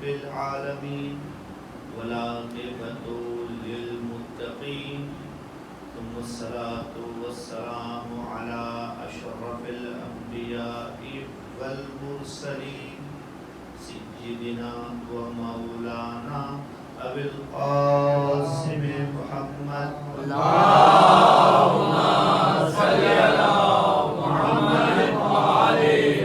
بالعالمين والعاقبة للمتقين ثم الصلاة والسلام على أشرف الأنبياء والمرسلين سيدنا ومولانا أبي القاسم محمد اللهم صل على محمد وآل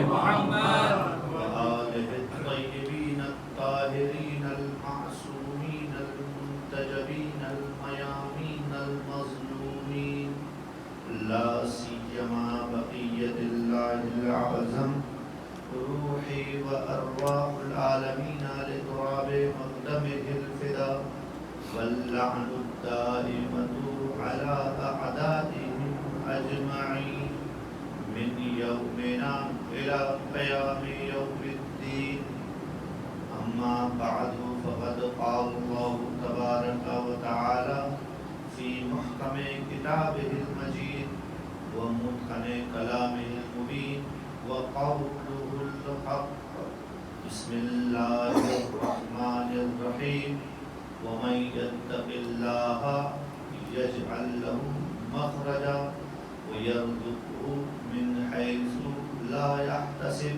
محمد وآله الطيبين الطاهرين المعصومين المنتجبين الميامين المظلومين لا سيما بقية الله الأعظم روحي وأرواح العالمين لتراب مقدمه الفداء واللعن الدائمة على أعدائهم أجمعين من يومنا إلى قيام يوم الدين. أما بعد فقد قال الله تبارك وتعالى في محكم كتابه المجيد ومتقن كلامه المبين وقوله الحق. بسم الله الرحمن الرحيم. ومن يتق الله يجعل له مخرجا ويرزقه من حيث لا يحتسب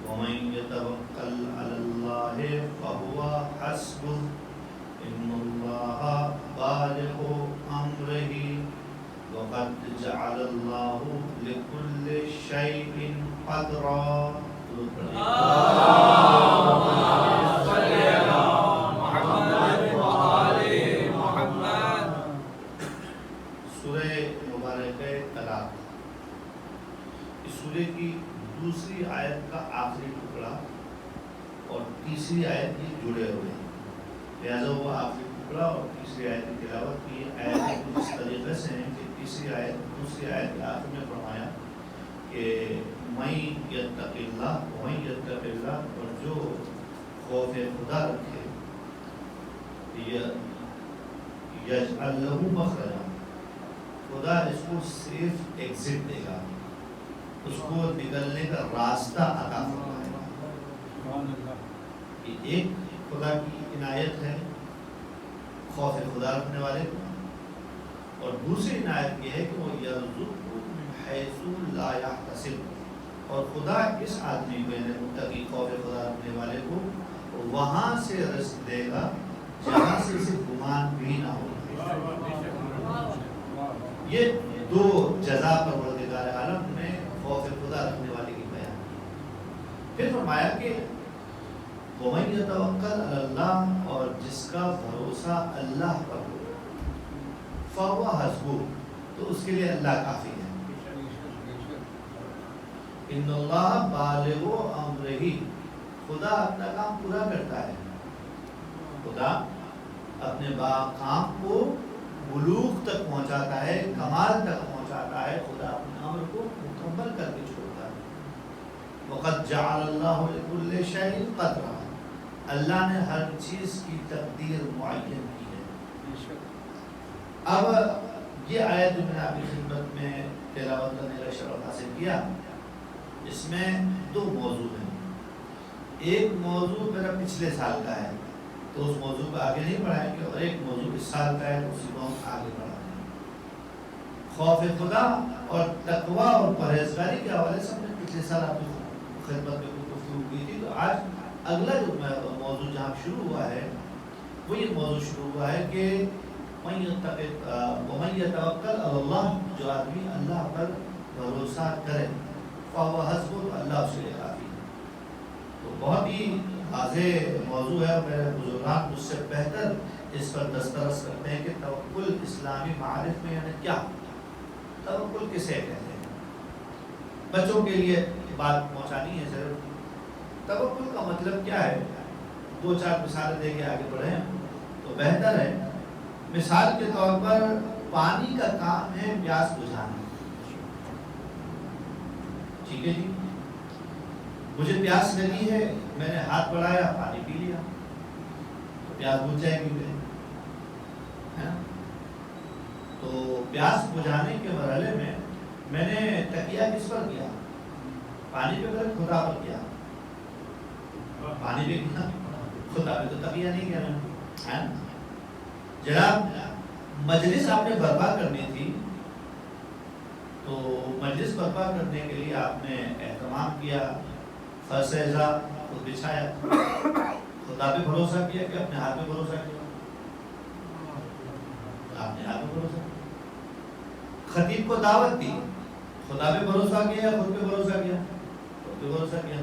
ومن يتوكل على الله فهو حسبه إن الله بالغ أمره وقد جعل الله لكل شيء قدرا. اللهم صل على محمد وآل محمد. سورہ مبارک طلاق، اس سورہ کی دوسری آیت کا آخری ٹکڑا اور تیسری آیت یہ جڑے ہوئے ہیں، لہذا وہ آخری ٹکڑا اور تیسری آیت کی تلاوت کی آیت اس طریقے سے ہیں کہ تیسری آیت دوسری آیت کے آخر میں فرمایا کہ من یتق اللہ ومن یتق اللہ، اور جو خوف خدا رکھے یجعل لہ مخرجا، خدا اس کو صرف ایگزٹ دے گا، اس کو نکلنے کا راستہ عطا فرمائے گا. یہ ایک خدا کی عنایت ہے خوف خدا رکھنے والے کو، اور دوسری عنایت یہ ہے کہ وہ یرزقہ من حیث لا یحتسب، اور خدا اس آدمی کو یعنی متقی خوف خدا رکھنے والے کو وہاں سے رزق دے گا جہاں سے اسے گمان بھی نہ ہو. یہ دو جزا پروردگار عالم نے خوف خدا رکھنے والے کی بیان. پھر فرمایا کہ وَمَن يَتَوَكَّلْ عَلَى اللَّهِ، اور جس کا بھروسہ اللہ پر ہو فَهُوَ حَسْبُهُ، تو اس کے لیے اللہ کافی ہے. ان اللہ بالغ امرہ، خدا اپنا کام پورا کرتا ہے. خدا اپنے کام کو بلوغ تک پہنچاتا ہے، کمال تک پہنچاتا ہے. خدا اپنے امر کو مکمل کر کے چھوڑتا ہے. وَقَدْ جَعَلَ اللَّهُ لِكُلِّ شَيْءٍ قَدْرًا، اللہ نے ہر چیز کی تقدیر معین کی ہے. اب یہ آیت جو میں نے آپ کی خدمت میں تلاوت کرنے کا شرف حاصل کیا، اس میں دو موضوع ہیں. ایک موضوع میرا پچھلے سال کا ہے تو اس موضوع کو آگے نہیں بڑھائیں گے، اور ایک موضوع اس سال کا ہے اسی کو ہم آگے بڑھاتے ہیں. خوف خدا اور تقوی اور پرہیزگاری کے حوالے سے ہم نے پچھلے سال آپ کی خدمت میں گفتگو کی تھی. تو آج اگلا جو موضوع جہاں شروع ہوا ہے وہ یہ موضوع شروع ہوا ہے کہ وَمَن يَتَوَكَّلْ عَلَى اللَّهِ، جو آدمی اللہ پر بھروسہ کرے فَهُوَ حَسْبُهُ، اللہ اس کے لیے کافی ہے. تو بہت ہی واضح موضوع ہے، میرے بزرگان مجھ سے بہتر اس پر دسترس کرتے ہیں کہ توکل اسلامی معارف میں یعنی کیا، توکل کسے کہتے ہیں. بچوں کے لیے بات پہنچانی ہے صرف. توکل کا مطلب کیا ہے، دو چار مثالیں دے کے آگے بڑھیں تو بہتر ہے. مثال کے طور پر پانی کا کام ہے پیاس بجھانا. ٹھیک ہے جی، مجھے پیاس لگی ہے، میں نے ہاتھ بڑھایا، پانی پی لیا، تو پیاس بجھ جائے گی میری. تو پیاس بجھانے کے مرحلے میں نے تکیہ کس پر کیا؟ پانی پہ خدا پر کیا. پانی بھی پینا، خدا بھی تو تقیہ نہیں کہہ رہا ہے نا؟ جناب مجلس آپ نے برپا کرنی تھی، تو مجلس برپا کرنے کے لیے آپ نے اہتمام کیا، فرسیزہ خود بچھایا، خدا پہ بھروسہ کیا کہ اپنے ہاتھ پہ بھروسہ کیا؟ آپ نے ہاتھ پہ بھروسہ کیا۔ خطیب کو دعوت دی، خدا پہ بھروسہ کیا، خود پہ بھروسہ کیا؟ خود پہ بھروسہ کیا۔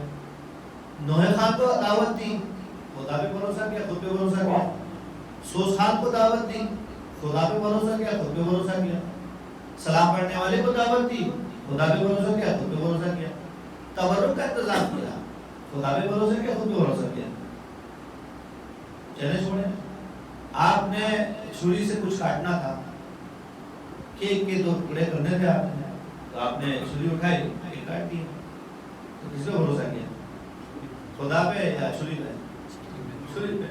نوح خان کو دعوت دی، خدا پہ بھروسہ کیا، خود پہ بھروسہ کیا۔ سوس خان کو دعوت دی، خدا پہ بھروسہ کیا، خود پہ بھروسہ کیا۔ سلام پڑھنے والے کو دعوت دی، خدا پہ بھروسہ کیا، خود پہ بھروسہ کیا۔ تبرک کا انتظام کیا، خدا پہ بھروسہ کیا، خود پہ بھروسہ کیا۔ چلے چھوڑیں، آپ نے چھری سے کچھ کاٹنا تھا، کیک کے 2 ٹکڑے کرنے تھے آپ نے، تو آپ نے چھری اٹھائی، کیک کاٹ دیا، تو کس پہ بھروسہ کیا؟ خدا پہ یا چھری پہ؟ چھری پہ۔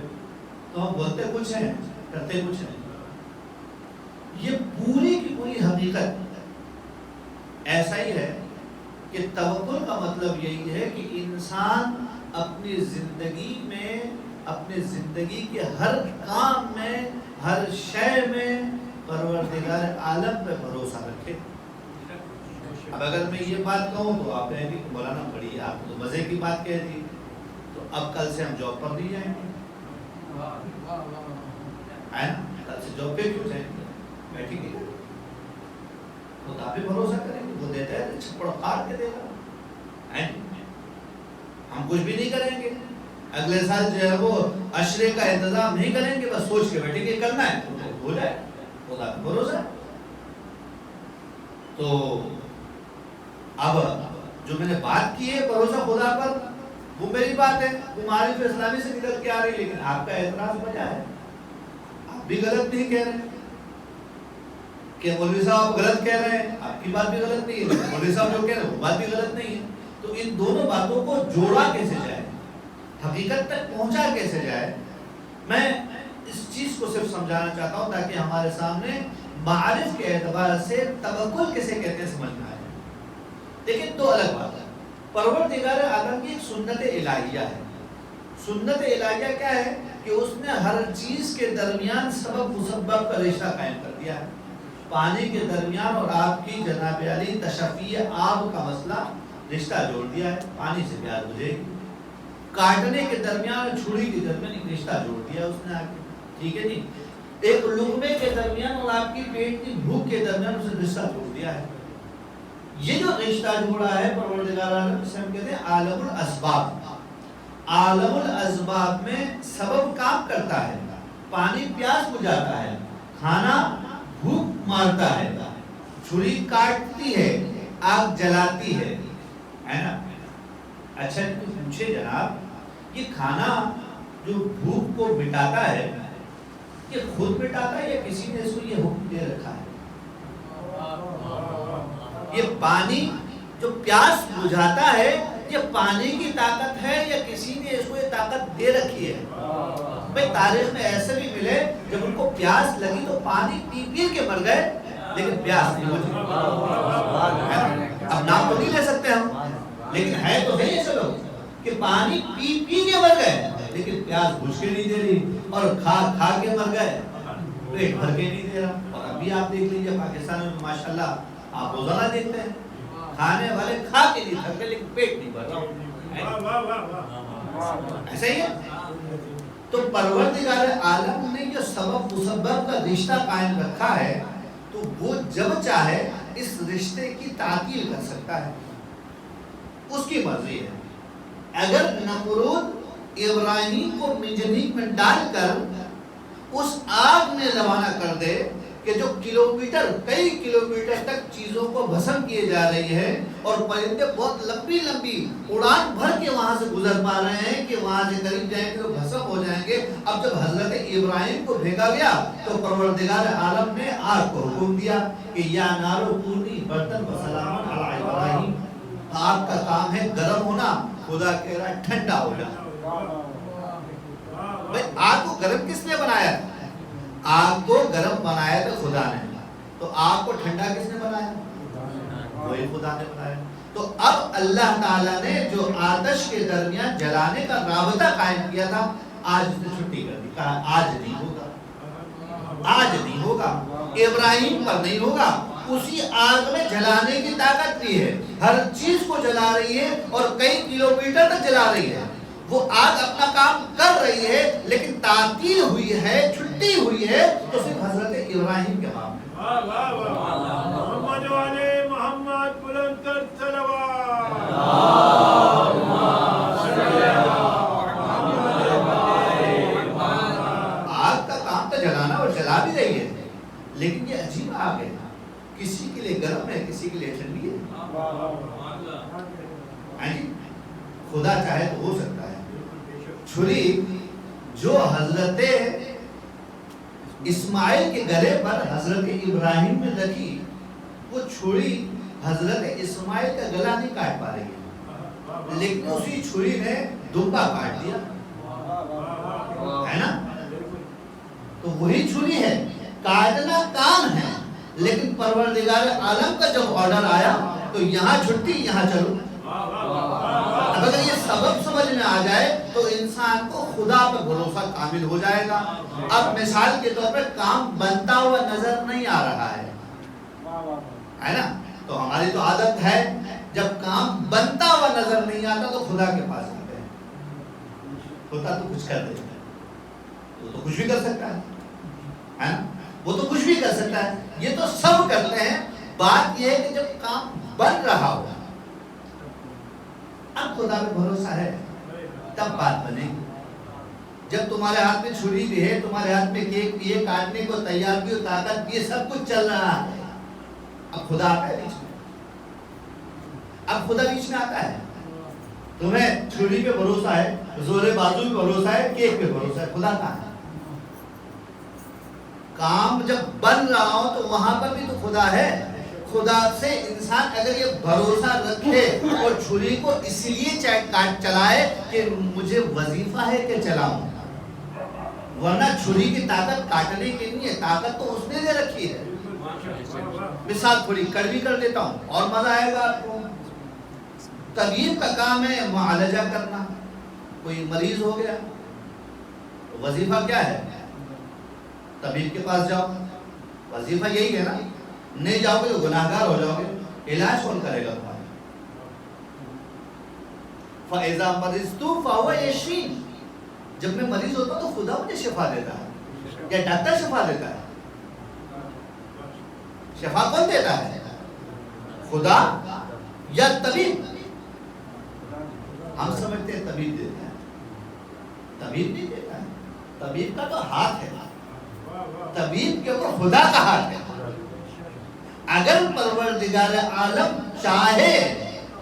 تو ہم بولتے کچھ ہیں، کرتے کچھ ہیں۔ یہ پوری کی پوری حقیقت ایسا ہی ہے کہ توکل کا مطلب یہی ہے کہ انسان اپنی زندگی میں، اپنی زندگی کے ہر کام میں، ہر شے میں پروردگار عالم پہ بھروسہ رکھے۔ اب اگر میں یہ بات کہوں تو آپ کہیں گے کہ مولانا بڑی آپ تو مزے کی بات کہہ دی، تو اب کل سے ہم جاب پر نہیں جائیں گے، کل سے جاب پہ کیوں جائیں گے؟ بیٹھیں گے، خدا پہ بھروسہ کریں گے، وہ دیتا ہے چھپڑ پھاڑ کے دے گا، ہم کچھ بھی نہیں کریں گے۔ اگلے سال جو ہے وہ عشرے کا انتظام نہیں کریں گے، بس سوچ کے بیٹھیں گے کرنا ہے تو ہو جائے، خدا پہ بھروسہ۔ تو اب جو میں نے بات کی ہے بھروسہ خدا پر، وہ میری بات ہے، وہ معارف اسلامی سے نکل کے آ رہی، لیکن آپ کا اعتراض بجا ہے، آپ بھی غلط نہیں کہہ رہے ہیں کہ مولوی صاحب غلط کہہ رہے ہیں، آپ کی بات بھی غلط نہیں ہے، مولوی صاحب جو کہہ رہے ہیں وہ بات بھی غلط نہیں ہے۔ تو ان دونوں باتوں کو جوڑا کیسے جائے، حقیقت تک پہنچا کیسے جائے؟ میں اس چیز کو صرف سمجھانا چاہتا ہوں تاکہ ہمارے سامنے معارف کے اعتبار سے توکل کیسے کہتے ہیں سمجھ میں آئے۔ لیکن 2 الگ بات ہے۔ پروردگار عالم کی ایک سنت الہیہ ہے۔ سنت الہیہ کیا ہے؟ کہ اس نے ہر چیز کے درمیان سبب مسبب کا رشتہ قائم کر دیا ہے۔ پانی کے درمیان اور آپ کی جناب علی تشفی آب کا مسئلہ رشتہ جوڑ دیا ہے، پانی سے پیاس بجھے گی۔ کاٹنے کے درمیان اور چھری کے درمیان ایک رشتہ جوڑ دیا اس نے آگے، ٹھیک ہے جی۔ ایک لقمے کے درمیان اور آپ کی پیٹ کی بھوک کے درمیان اس نے رشتہ جوڑ دیا ہے۔ یہ جو رشتہ جوڑا ہے پروردگار عالم سے ہم کہتے ہیں عالم الاسباب۔ عالم الاسباب میں سبب کام کرتا ہے، پانی پیاس بجھاتا ہے، کھانا بھوک مارتا ہے، چھری کاٹتی ہے، آگ جلاتی ہے نا۔ اچھا پوچھے جناب، یہ کھانا جو بھوک کو مٹاتا ہے یہ خود مٹاتا ہے یا کسی نے اس کو یہ حکم دے رکھا ہے؟ یہ پانی جو پیاس بجھاتا ہے یہ پانی کی طاقت ہے یا کسی نے اس کو یہ طاقت دے رکھی ہے؟ بھئی تاریخ میں ایسے بھی ملے جب ان کو پیاس لگی تو پانی پی پی کے مر گئے لیکن پیاس نہیں بجھی۔ اب نام تو نہیں لے سکتے ہم، لیکن ہے تو ہے یہ سب کہ پانی پی پی کے مر گئے لیکن پیاس بجھ کے نہیں دے رہی، اور کھا کھا کے مر گئے پیٹ بھر کے نہیں دے رہا۔ اور ابھی آپ دیکھ لیجیے پاکستان میں ماشاءاللہ آپ روزانہ دیکھتے ہیں کھانے والے کھا کے نہیں تھکتے لیکن پیٹ نہیں بھر رہا، ایسا ہی ہے۔ تو پروردگار عالم نے جو سبب مسبب کا رشتہ قائم رکھا ہے تو وہ جب چاہے اس رشتے کی تعطیل کر سکتا ہے، اس کی مرضی ہے۔ اگر نمرود ابراہیم کو منجنیق میں ڈال کر اس آگ میں روانہ کر دے کہ جو کلومیٹر کئی کلومیٹر تک چیزوں کو بھسم کیے جا رہی ہے اور پرندے بہت لمبی لمبی اڑان بھر کے وہاں سے گزر پا رہے ہیں کہ وہاں سے قریب جائیں گے تو بھسم ہو جائیں گے، اب جب حضرت ابراہیم کو بھیجا گیا تو پروردگار عالم نے آگ کو حکم دیا کہ یا نارو کونی برتن و سلام علی ابراہیم، آگ کا کام ہے گرم ہونا، خدا کہہ رہا ہے ٹھنڈا ہو جانا۔ بھئی آگ کو گرم کس نے بنایا؟ آگ کو گرم بنایا تو خدا نے، تو آگ کو ٹھنڈا کس نے بنایا؟ وہی خدا نے بنایا۔ تو اب اللہ تعالیٰ نے جو آتش کے درمیان جلانے کا رابطہ قائم کیا تھا، آج اس نے چھٹی کر دی، کہا آج نہیں ہوگا، آج نہیں ہوگا، ابراہیم پر نہیں ہوگا۔ اسی آگ میں جلانے کی طاقت بھی ہے، ہر چیز کو جلا رہی ہے اور کئی کلومیٹر تک جلا رہی ہے۔ وہ آگ اپنا کام کر رہی ہے، لیکن تعطیل ہوئی ہے، چھٹی ہوئی ہے تو صرف حضرت ابراہیم کے معاملے۔ محمد والے محمد بلند کر صلوات۔ آگ کا کام تو جلانا اور جلا بھی رہی ہے، لیکن یہ عجیب آگ ہے، کسی کے لیے گرم ہے، کسی کے لیے ٹھنڈی ہے۔ خدا چاہے تو ہو سکتا ہے چھری جو حضرت اسماعیل کے گلے پر حضرت ابراہیم نے رکھی، وہ چھری حضرت اسماعیل کا گلا نہیں کاٹ پا رہی ہے، لیکن اسی چھری نے دمبا کاٹ دیا ہے نا۔ تو وہی چھری ہے، کاٹنا کام ہے، لیکن پروردگار عالم کا جب آرڈر آیا تو یہاں چھٹی، یہاں چلو۔ اب اگر یہ سبب سمجھ میں آ جائے تو انسان کو خدا پر بھروسہ کامل ہو جائے گا۔ اب مثال کے طور پر کام بنتا ہوا نظر نہیں آ رہا ہے نا، تو ہماری تو عادت ہے جب کام بنتا ہوا نظر نہیں آتا تو خدا کے پاس آتے ہیں، ہوتا تو کچھ کر دیتا ہے، وہ تو کچھ بھی کر سکتا ہے نا، وہ تو کچھ بھی کر سکتا ہے، یہ تو سب کرتے ہیں۔ بات یہ ہے کہ جب کام بن رہا ہو، اب خدا پہ بھروسہ ہے، تب بات بنے گی۔ جب تمہارے ہاتھ میں چھری بھی ہے، تمہارے ہاتھ میں کیک بھی ہے، کاٹنے کو تیار بھی ہو، طاقت بھی ہے، سب کچھ چل رہا ہے، اب خدا آتا ہے بیچ میں، اب خدا بیچ میں آتا ہے۔ تمہیں چھری پہ بھروسہ ہے، زور بازو پہ بھروسہ ہے، کیک پہ بھروسہ ہے، خدا کہاں ہے؟ کام جب بن رہا ہو تو وہاں پر بھی تو خدا ہے۔ خدا سے انسان اگر یہ بھروسہ رکھے اور چھری کو اس لیے کاٹ چلائے کہ مجھے وظیفہ ہے کہ چلاؤں، ورنہ چھری کی طاقت کاٹنے کی نہیں ہے، طاقت تو اس نے دے رکھی ہے۔ مثال تھوڑی کڑوی کر دیتا ہوں اور مزہ آئے گا آپ کو۔ طبیب کا کام ہے معالجہ کرنا، کوئی مریض ہو گیا، وظیفہ کیا ہے؟ طبیب کے پاس جاؤ، وظیفہ یہی ہے نا، نہیں جاؤ گے تو گناہگار ہو جاؤ گے، علاج کون کرے گا تمہارا؟ فَإِذَا مَرِضْتُ فَهُوَ يَشْفِينِ، جب میں مریض ہوتا ہوں تو خدا مجھے شفا دیتا ہے، یا ڈاکٹر شفا دیتا ہے؟ شفا کون دیتا ہے؟ خدا یا طبیب؟ ہم سمجھتے ہیں طبیب دیتا ہے، طبیب نہیں دیتا ہے، طبیب کا تو ہاتھ ہے، طبیب کے اوپر خدا کا ہاتھ ہے۔ اگر پروردگار عالم چاہے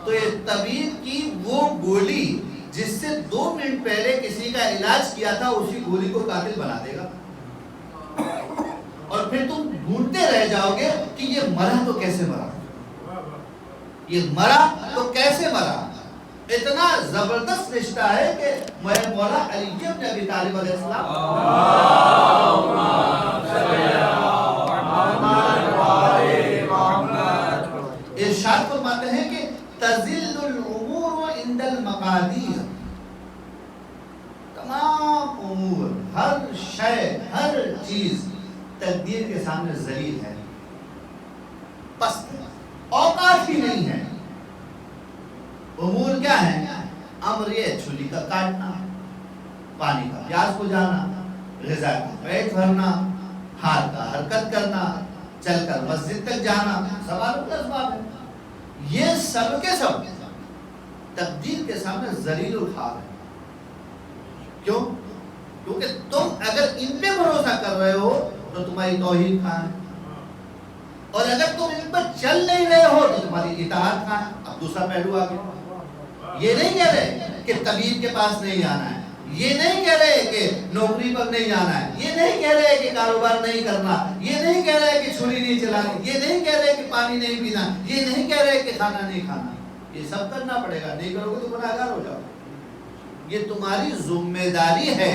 تو یہ طبیب کی وہ گولی جس سے 2 منٹ پہلے کسی کا علاج کیا تھا، اسی گولی کو قاتل بنا دے گا، اور پھر تم ڈھونڈتے رہ جاؤ گے کہ یہ مرا تو کیسے مرا، یہ مرا تو کیسے مرا۔ اتنا زبردست رشتہ ہے کہ مولا علی بن ابی طالب علیہ السلام ارشاد فرماتے ہیں کہ تزل الامور عند المقادیر، تمام امور، ہر شے، ہر چیز تقدیر کے سامنے ذلیل ہے، پست ہے، اوقات ہی نہیں ہے۔ امور کیا ہے؟ امر یہ چھری کا کاٹنا، پانی کا پیاس کو جانا، غذا کا پیٹ بھرنا، ہاتھ کا حرکت کرنا، چل کر مسجد تک جانا، سوالوں کا اسباب ہے۔ یہ سب کے سب تقدیر کے سامنے ذلیل الخوار ہے۔ کیوں؟ کیونکہ تم اگر ان پہ بھروسہ کر رہے ہو تو تمہاری توحید کہاں ہے، اور اگر تم ان پر چل نہیں رہے ہو تو تمہاری اطاعت کہاں ہے۔ اب دوسرا پہلو آ گیا، یہ نہیں کہہ رہے کہ طبیب کے پاس نہیں جانا ہے، یہ نہیں کہہ رہے کہ نوکری پر نہیں جانا ہے، یہ نہیں کہہ رہے کہ کاروبار نہیں کرنا، یہ نہیں کہہ رہے کہ چھری نہیں چلانی، یہ نہیں کہہ رہے کہ پانی نہیں پینا، یہ نہیں کہہ رہے کہ کھانا نہیں کھانا، یہ سب کرنا پڑے گا، نہیں کرو گے تو گناہگار ہو جاؤ گے، یہ تمہاری ذمہ داری ہے۔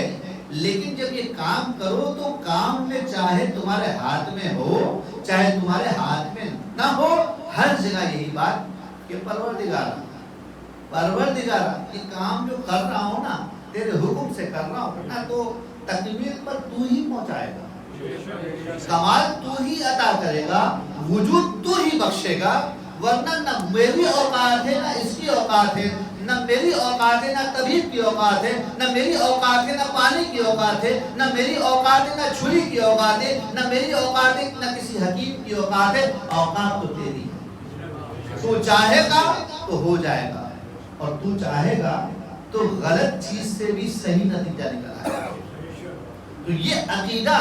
لیکن جب یہ کام کرو تو کام میں چاہے تمہارے ہاتھ میں ہو چاہے تمہارے ہاتھ میں نہ ہو، ہر جگہ یہی بات کہ پروردگارا یہ کام جو کر رہا ہوں نا تیرے حکم سے کر رہا ہوں نا، تو تکمیل پر تو ہی پہنچائے گا، کمال تو ہی عطا کرے گا، وجود تو ہی بخشے گا، ورنہ نہ میری اوقات ہے نہ اس کی اوقات ہے، نہ میری اوقات ہے نہ طبیب کی اوقات ہے، نہ میری اوقات ہے نہ پانی کی اوقات ہے، نہ میری اوقات ہے نہ چھری کی اوقات ہے، نہ میری اوقات ہے نہ کسی حکیم کی اوقات ہے، اوقات تو تیری ہے۔ تو چاہے گا تو ہو جائے گا، اور تو چاہے گا تو غلط چیز سے بھی صحیح نتیجہ نکل آئے گا۔ تو یہ عقیدہ،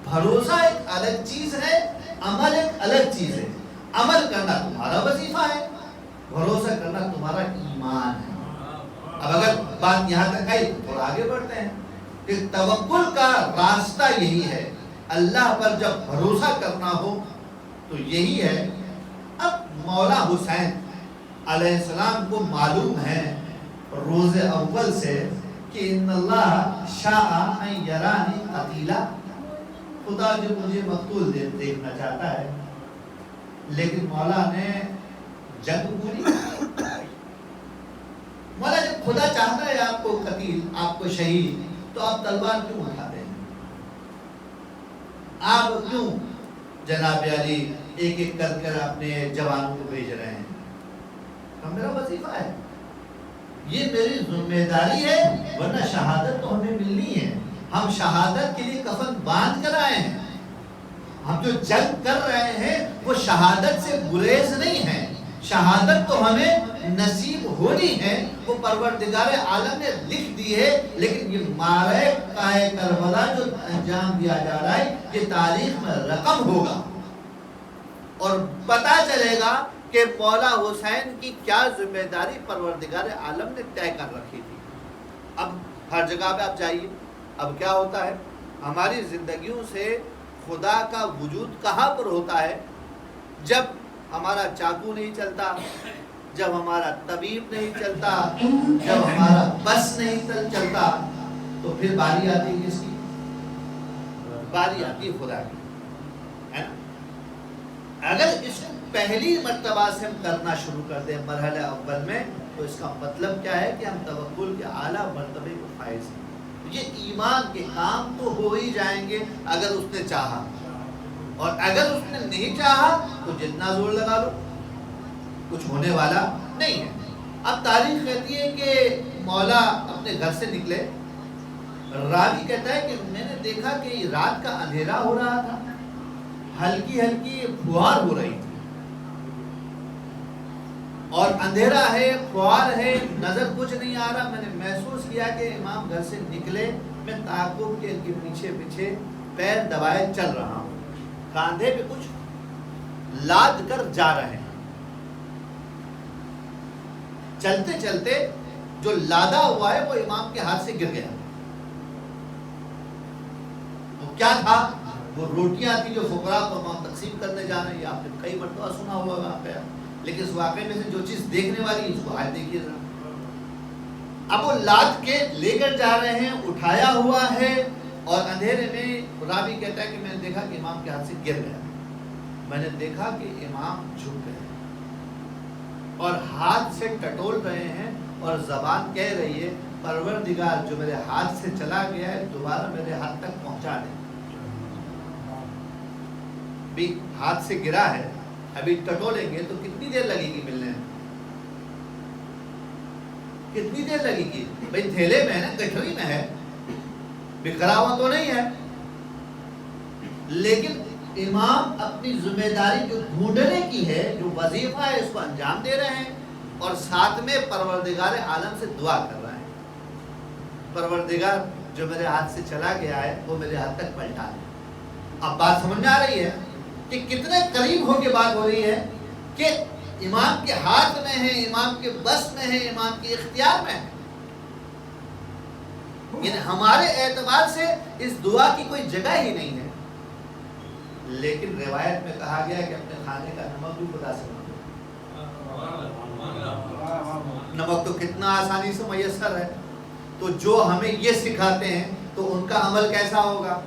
بھروسہ ایک الگ چیز ہے، عمل ایک الگ چیز ہے۔ عمل کرنا تمہارا وظیفہ ہے، بھروسہ کرنا تمہارا ایمان ہے۔ اب اگر بات یہاں تک آئی تو تھوڑا آگے بڑھتے ہیں کہ توکل کا راستہ یہی ہے، اللہ پر جب بھروسہ کرنا ہو تو یہی ہے۔ اب مولا حسین علیہ السلام کو معلوم ہے روز اول سے کہ ان اللہ شاء ان یرانی قتیلا، خدا جو مجھے مقتول دیکھنا چاہتا ہے، لیکن مولا نے جنگ پوری۔ مولا جب خدا چاہتا ہے آپ کو قتیل، آپ کو شہید، تو آپ تلوار کیوں اٹھاتے ہیں؟ آپ کیوں جناب علی ایک ایک کر کر اپنے جوانوں کو بھیج رہے ہیں؟ میرا وظیفہ ہے، یہ میری ذمہ داری ہے، ورنہ شہادت تو ہمیں ملنی ہے۔ ہم شہادت کے لیے کفن باندھ کر آئے ہیں، ہم جو جنگ کر رہے ہیں وہ شہادت سے گریز نہیں ہے، شہادت تو ہمیں نصیب ہونی ہے، وہ پروردگار عالم نے لکھ دی ہے۔ لیکن یہ معرکہ کربلا جو انجام دیا جا رہا ہے یہ تاریخ میں رقم ہوگا، اور پتہ چلے گا کہ مولا حسین کی کیا ذمہ داری پروردگار عالم نے طے کر رکھی تھی۔ اب ہر جگہ پہ آپ جائیے، اب کیا ہوتا ہے، ہماری زندگیوں سے خدا کا وجود کہاں پر ہوتا ہے؟ جب ہمارا چاقو نہیں چلتا، جب ہمارا طبیب نہیں چلتا، جب ہمارا بس نہیں چلتا، تو پھر باری آتی ہے کس کی؟ باری آتی ہے خدا کی، ہے نا؟ اگر اس کو پہلی مرتبہ سے ہم کرنا شروع کر دیں مرحلہ اول میں، تو اس کا مطلب کیا ہے کہ ہم توکل کے اعلیٰ مرتبے کو فائز ہیں۔ یہ ایمان کے کام تو ہو ہی جائیں گے اگر اس نے چاہا، اور اگر اس نے نہیں چاہا تو جتنا زور لگا لو کچھ ہونے والا نہیں ہے۔ اب تاریخ کہتی ہے کہ مولا اپنے گھر سے نکلے، راوی کہتا ہے کہ میں نے دیکھا کہ رات کا اندھیرا ہو رہا تھا، ہلکی ہلکی فوار ہو رہی تھی، اور اندھیرا ہے، فوار ہے، نظر کچھ نہیں آ رہا۔ میں نے محسوس کیا کہ امام گھر سے نکلے، میں تعاقب کے ان کے پیچھے پیچھے پیر دبائے چل رہا ہوں، کاندھے پہ کچھ لاد کر جا رہے ہیں۔ چلتے چلتے جو لادا ہوا ہے وہ امام کے ہاتھ سے گر گیا۔ وہ کیا تھا؟ وہ روٹیاں تھی جو فقراء کو امام تقسیم کرنے جا رہے ہیں۔ آپ نے کئی مرتبہ سنا ہوا واقعہ، لیکن اس واقعے میں سے جو چیز دیکھنے والی اس کو آج دیکھیے ذرا۔ اب وہ لاد کے لے کر جا رہے ہیں، اٹھایا ہوا ہے، اور اندھیرے میں راوی کہتا ہے کہ میں نے دیکھا کہ امام کے ہاتھ سے گر گیا۔ میں نے دیکھا کہ امام جھک گئے اور ہاتھ سے ٹٹول رہے ہیں، اور زبان کہہ رہی ہے پروردگار جو میرے ہاتھ سے چلا گیا ہے دوبارہ میرے ہاتھ تک پہنچا دے۔ بھی ہاتھ سے گرا ہے، ابھی ٹٹولیں گے تو کتنی دیر لگے گی ملنے میں؟ کتنی دیر لگے گی؟ بھائی تھیلے میں ہے نا، گٹھری میں ہے، بکھرا ہوا تو نہیں ہے۔ لیکن امام اپنی ذمہ داری جو ڈھونڈنے کی ہے، جو وظیفہ ہے، اس کو انجام دے رہے ہیں، اور ساتھ میں پروردگار عالم سے دعا کر رہے ہیں، پروردگار جو میرے ہاتھ سے چلا گیا ہے وہ میرے ہاتھ تک پلٹا دے۔ اب بات سمجھ میں آ رہی ہے کہ کتنے قریب ہو کے بات ہو رہی ہے کہ امام کے ہاتھ میں ہے، امام کے بس میں ہے، امام کے اختیار میں ہے۔ یعنی ہمارے اعتبار سے اس دعا کی کوئی جگہ ہی نہیں ہے، لیکن روایت میں کہا گیا کہ اپنے کھانے کا نمک بھی خدا سے مانگو۔ نمک تو کتنا آسانی سے میسر ہے، تو جو ہمیں یہ سکھاتے ہیں تو ان کا عمل کیسا ہوگا؟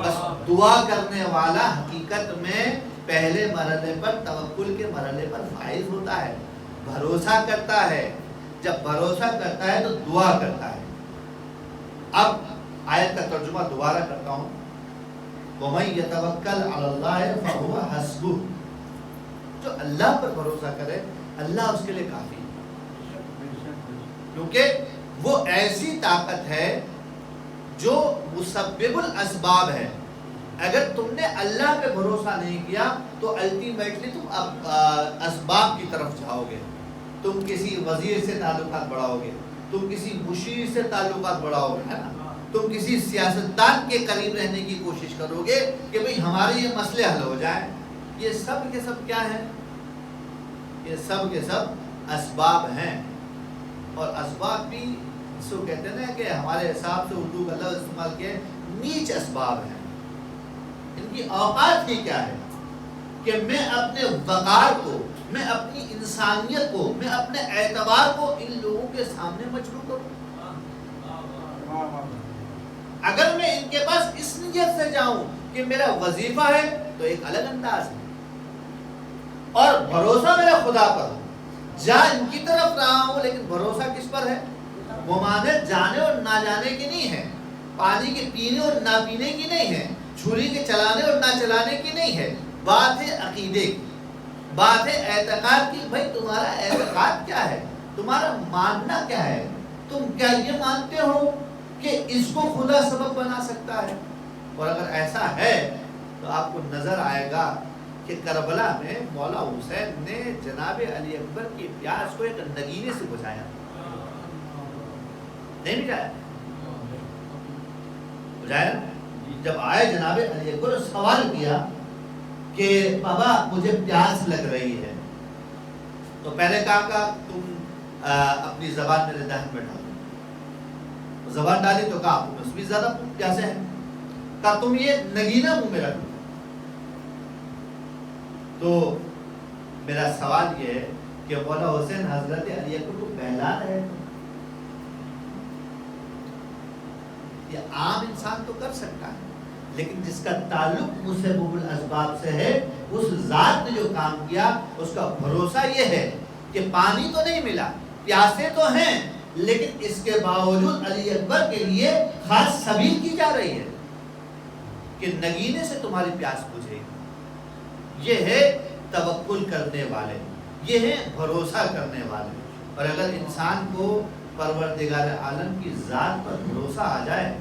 بس دعا کرنے والا حقیقت میں پہلے مرحلے پر توکل کے مرحلے پر فائز ہوتا ہے، بھروسہ کرتا ہے. جب بھروسہ کرتا ہے تو دعا کرتا ہے. اب آیت کا ترجمہ دوبارہ کرتا ہوں. وَمَن يَتَوَكَّلْ عَلَى اللَّهِ فَهُوَ حَسْبُهُ، جو اللہ پر بھروسہ کرے اللہ اس کے لیے کافی ہے، کیونکہ وہ ایسی طاقت ہے جو مسبب الاسباب ہے. اگر تم نے اللہ پہ بھروسہ نہیں کیا تو الٹیمیٹلی تم اسباب کی طرف جاؤ گے. تم کسی وزیر سے تعلقات بڑھاؤ گے، تم کسی مشیر سے تعلقات بڑھاؤ گے، ہے نا، تم کسی سیاستدان کے قریب رہنے کی کوشش کرو گے کہ بھئی ہمارے یہ مسئلے حل ہو جائیں. یہ سب کے سب کیا ہیں؟ یہ سب کے سب اسباب ہیں. اور اسباب بھی اس کو کہتے ہیں نا کہ ہمارے حساب سے اردو کا لفظ استعمال کیا، نیچ اسباب ہیں. ان کی اوقات ہی کیا ہے کہ میں اپنے وقار کو، میں اپنی انسانیت کو، میں اپنے اعتبار کو ان لوگوں کے سامنے مجروح کروں. اگر میں ان کے پاس اس نیت سے جاؤں کہ میرا وظیفہ ہے تو ایک الگ انداز ہے، اور بھروسہ میرا خدا پر ہو، جا ان کی طرف رہا ہوں لیکن بھروسہ کس پر ہے؟ ممانعت جانے اور نہ جانے کی نہیں ہے، پانی کے پینے اور نہ پینے کی نہیں ہے، چھری کے چلانے اور نہ چلانے کی نہیں ہے. بات ہے عقیدے کی، بات ہے اعتقاد کی. بھائی تمہارا اعتقاد کیا ہے؟ تمہارا ماننا کیا ہے؟ تم کیا یہ مانتے ہو کہ اس کو خدا سبب بنا سکتا ہے؟ اور اگر ایسا ہے تو آپ کو نظر آئے گا کہ کربلا میں مولا حسین نے جناب علی اکبر کی پیاس کو ایک نگینے سے بجھایا. نہیں بجھایا؟ بجھایا. جب آئے جناب علی اکبر سوال کیا کہ بابا مجھے پیاس لگ رہی ہے، تو پہلے کہا تم اپنی زبان میرے دہن میں ڈالو. زبان ڈالی تو کہا تم اس بھی زیادہ پیاسے ہیں. کہا تم یہ نگینہ منہ میں رکھو. تو میرا سوال یہ ہے کہ مولا حسین حضرت علی اکبر کو بہلا رہے تھے. یہ عام انسان تو کر سکتا ہے، لیکن جس کا تعلق مسبب الاسباب سے ہے، اس ذات نے جو کام کیا اس کا بھروسہ یہ ہے کہ پانی تو نہیں ملا، پیاسے تو ہیں، لیکن اس کے باوجود علی اکبر کے لیے خاص سبیل کی جا رہی ہے کہ نگینے سے تمہاری پیاس بجھے. یہ ہے توکل کرنے والے، یہ ہے بھروسہ کرنے والے. اور اگر انسان کو پروردگار عالم کی ذات پر بھروسہ آ جائے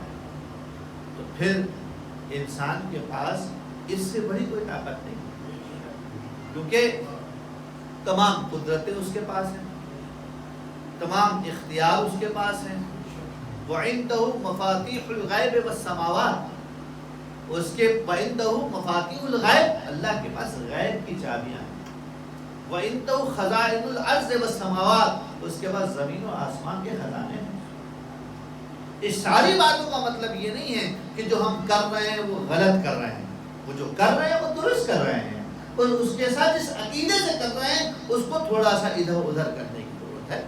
تو پھر انسان کے پاس اس سے بڑی کوئی طاقت نہیں، کیونکہ تمام قدرتیں اس کے پاس ہیں، تمام اختیار اس کے پاس ہیں. وَعِندَهُ مَفَاتِيحُ الْغَيْبِ وَالسَّمَاوَاتِ، اس کے وَعِندَهُ مَفَاتِيحُ الْغَيْبِ، اللہ کے پاس غیب کی چابیاں ہیں. وَعِندَهُ خَزَائِنُ الْأَرْضِ وَالسَّمَاوَاتِ، اس کے پاس زمین و آسمان کے خزانے ہیں. اس ساری باتوں کا مطلب یہ نہیں ہے کہ جو ہم کر رہے ہیں وہ غلط کر رہے ہیں. وہ جو کر رہے ہیں وہ درست کر رہے ہیں، اور اس کے ساتھ جس عقیدے سے کر رہے ہیں اس کو تھوڑا سا ادھر ادھر کرنے کی ضرورت ہے،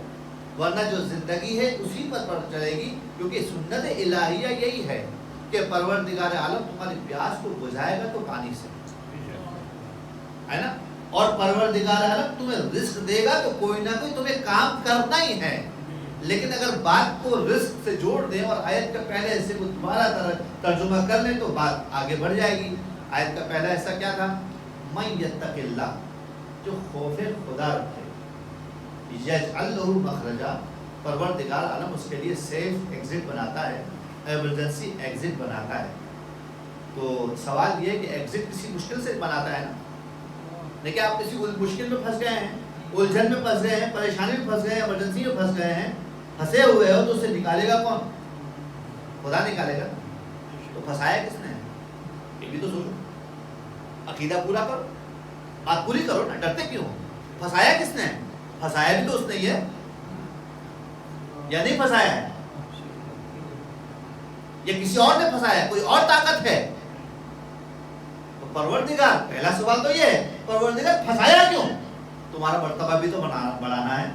ورنہ جو زندگی ہے اسی پر چلے گی. کیونکہ سنت الہیہ یہی ہے کہ پروردگار عالم تمہاری پیاس کو بجھائے گا تو پانی سے، ہے نا، اور پروردگار عالم تمہیں رزق دے گا تو کوئی نہ کوئی تمہیں کام کرنا ہی ہے. لیکن اگر بات کو رزق سے جوڑ دیں اور آیت کے پہلے حصے کو دوبارہ ترجمہ کر لیں تو بات آگے بڑھ جائے گی. آیت کا پہلا حصہ کیا تھا؟ من یتق اللہ، جو خوف خدا رکھے، یجعل لہ مخرجا، پروردگار عالم اس کے لیے سیف ایگزٹ بناتا ہے، ایمرجنسی ایگزٹ بناتا ہے. تو سوال یہ ہے کہ ایگزٹ کسی مشکل سے بناتا ہے نا. دیکھیں آپ کسی مشکل میں پھنس گئے ہیں، الجھن میں پھنس گئے ہیں، پریشانی میں پھنس گئے ہیں، ایمرجنسی میں پھنس گئے ہیں، پھنسے ہوئے ہو تو اسے نکالے گا کون؟ خدا نکالے گا. تو پھنسایا کس نے؟ یہ بھی تو سوچو. عقیدہ پورا کرو، بات پوری کرو نا، ڈرتے کیوں؟ پھنسایا کس نے؟ پھنسایا بھی تو اس نے ہی ہے، یا نہیں پھنسایا ہے؟ یا کسی اور نے پھنسایا؟ کوئی اور طاقت ہے؟ تو پروردگار، پہلا سوال تو یہ ہے، پروردگار پھنسایا کیوں؟ تمہارا مرتبہ بھی تو بڑھانا ہے،